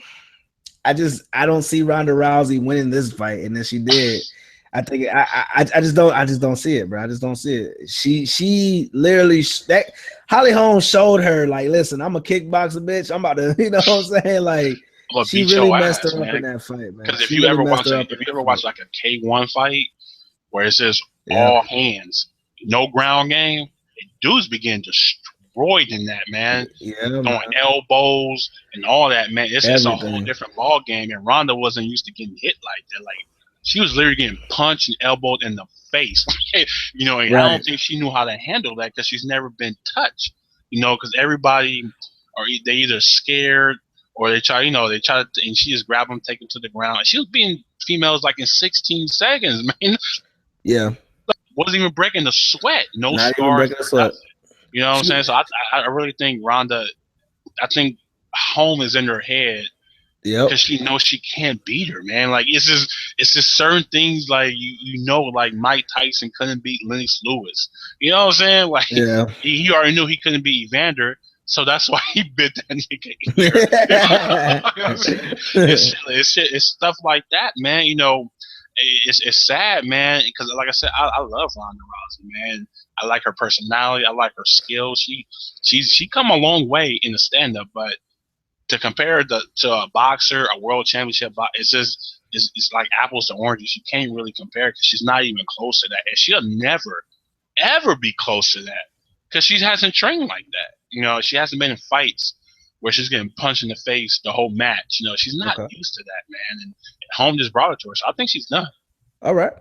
I don't see Ronda Rousey winning this fight, and then she did. I think I just don't see it, bro. I just don't see it. She literally that Holly Holmes showed her, like, listen, I'm a kickboxer, bitch. I'm about to, you know what I'm saying? Like, she really messed her up in that fight, man. Because if you ever watch like a K1 fight where it's just all hands, no ground game, dudes begin destroyed in that, man. Throwing elbows and all that, man. It's a whole different ball game. And Ronda wasn't used to getting hit like that. Like, she was literally getting punched and elbowed in the face. And I don't think she knew how to handle that because she's never been touched. Because everybody, or they either scared or they try to, and she just grab them, take them to the ground. And she was beating females like in 16 seconds, man. Yeah. wasn't even breaking the sweat. No Not even scars breaking a or sweat. nothing. You know what I'm saying? So I really think Ronda. I think home is in her head Yep. because she knows she can't beat her, man. Like it's just certain things like you know, like Mike Tyson couldn't beat Lennox Lewis. You know what I'm saying? Like Yeah. he already knew he couldn't beat Evander, so that's why he bit that nigga ear. You know what I'm saying? It's stuff like that, man. You know, it's sad, man, because like I said, I love Ronda Rousey, man. I like her personality. I like her skills. She come a long way in the stand up, but to compare to a boxer, a world championship, it's just it's like apples to oranges. You can't really compare because she's not even close to that, and she'll never ever be close to that because she hasn't trained like that. You know, she hasn't been in fights where she's getting punched in the face the whole match. You know, she's not Okay. used to that, man. And home just brought it to her, so I think she's done. All right.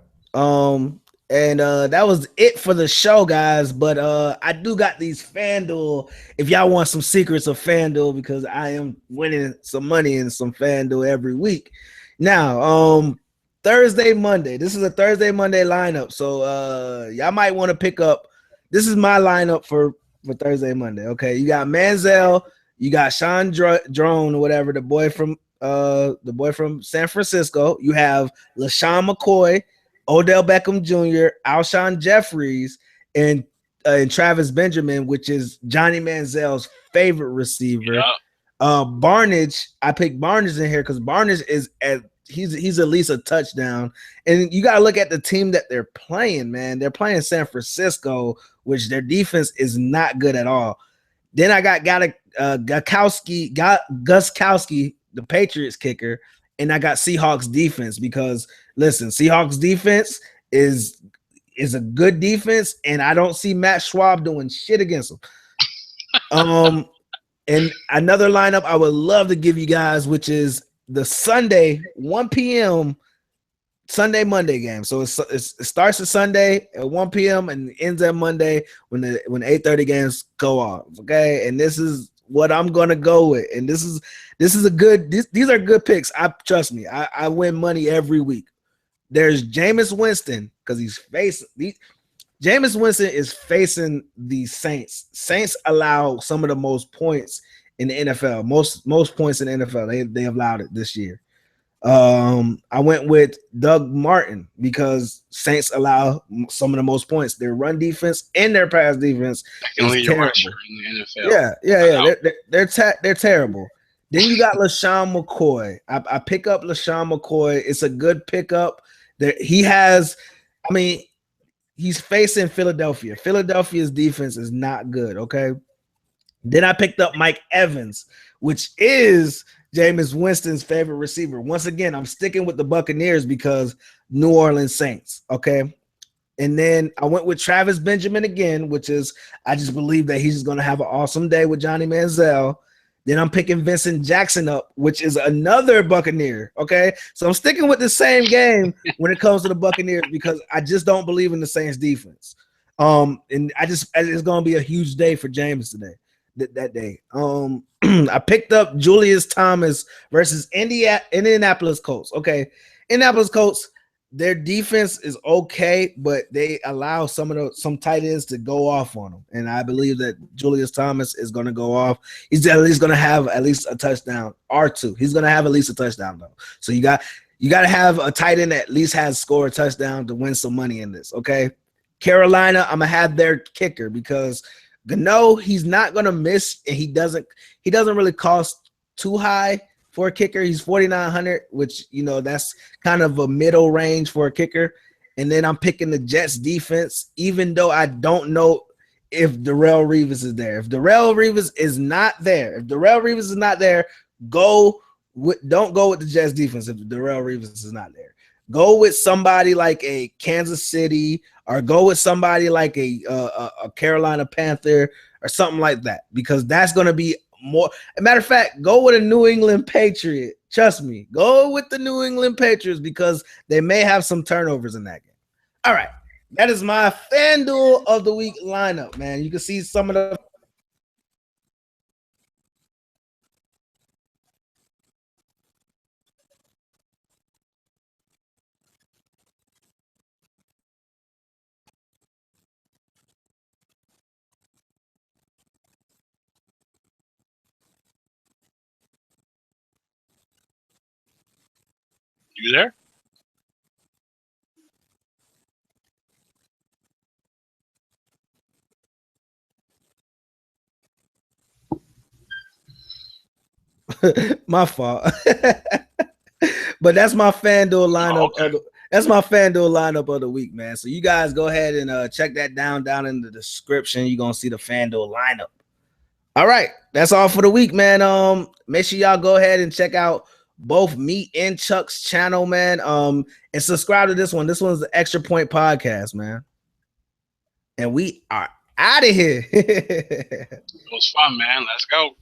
And that was it for the show, guys. But I do got these FanDuel. If y'all want some secrets of FanDuel, because I am winning some money in some FanDuel every week. Now, Thursday, Monday. This is a Thursday, Monday lineup. So y'all might want to pick up. This is my lineup for Thursday, Monday. Okay. You got Manziel, you got Sean Draughn or whatever, the boy from San Francisco. You have LaShawn McCoy, Odell Beckham Jr., Alshon Jeffries, and Travis Benjamin, which is Johnny Manziel's favorite receiver. Yeah. Barnage, I picked Barnage in here because Barnage he's at least a touchdown. And you got to look at the team that they're playing, man. They're playing San Francisco, which their defense is not good at all. Then I got Gostkoswki, the Patriots kicker, and I got Seahawks defense because listen, Seahawks defense is a good defense, and I don't see Matt Schwab doing shit against them. And another lineup I would love to give you guys, which is the Sunday 1 p.m. Sunday Monday game. So it starts at Sunday at 1 p.m. and ends at Monday when the 8:30 games go off. Okay, and this is what I'm gonna go with. And this is a good. These are good picks. I trust me. I win money every week. There's Jameis Winston because Jameis Winston is facing the Saints. Saints allow some of the most points in the NFL. Most points in the NFL. They allowed it this year. I went with Doug Martin because Saints allow some of the most points. Their run defense and their pass defense is terrible. In the NFL. They're terrible. Then you got LaShawn McCoy. I pick up LaShawn McCoy. It's a good pickup. He's facing Philadelphia. Philadelphia's defense is not good. Okay. Then I picked up Mike Evans, which is Jameis Winston's favorite receiver. Once again, I'm sticking with the Buccaneers because New Orleans Saints. Okay. And then I went with Travis Benjamin again, which is I just believe that he's going to have an awesome day with Johnny Manziel. Then I'm picking Vincent Jackson up, which is another Buccaneer. Okay. So I'm sticking with the same game when it comes to the Buccaneers because I just don't believe in the Saints defense. And it's going to be a huge day for James today. That day. I picked up Julius Thomas versus Indianapolis Colts. Okay. Indianapolis Colts, their defense is okay, but they allow some tight ends to go off on them. And I believe that Julius Thomas is going to go off. He's at least going to have at least a touchdown or two. He's going to have at least a touchdown though. So you got to have a tight end that at least has scored a touchdown to win some money in this. Okay. Carolina, I'm going to have their kicker because Gano, he's not going to miss, and he doesn't really cost too high for a kicker. He's 4,900, which, that's kind of a middle range for a kicker. And then I'm picking the Jets defense, even though I don't know if Darrelle Revis is there. If Darrelle Revis is not there, don't go with the Jets defense if Darrelle Revis is not there. Go with somebody like a Kansas City or go with somebody like a Carolina Panther or something like that, because that's going to be more. As a matter of fact, go with a New England Patriot. Trust me, go with the New England Patriots because they may have some turnovers in that game. All right. That is my FanDuel of the week lineup, man. You can see some of the You there? My fault. But that's my Fanduel lineup. Oh, okay. That's my Fanduel lineup of the week, man. So you guys go ahead and check that down in the description. You're gonna see the Fanduel lineup. All right, that's all for the week, man. Make sure y'all go ahead and check out both me and Chuck's channel, man. And subscribe to this one. This one's the Extra Point Podcast, man. And we are out of here. It was fun, man. Let's go.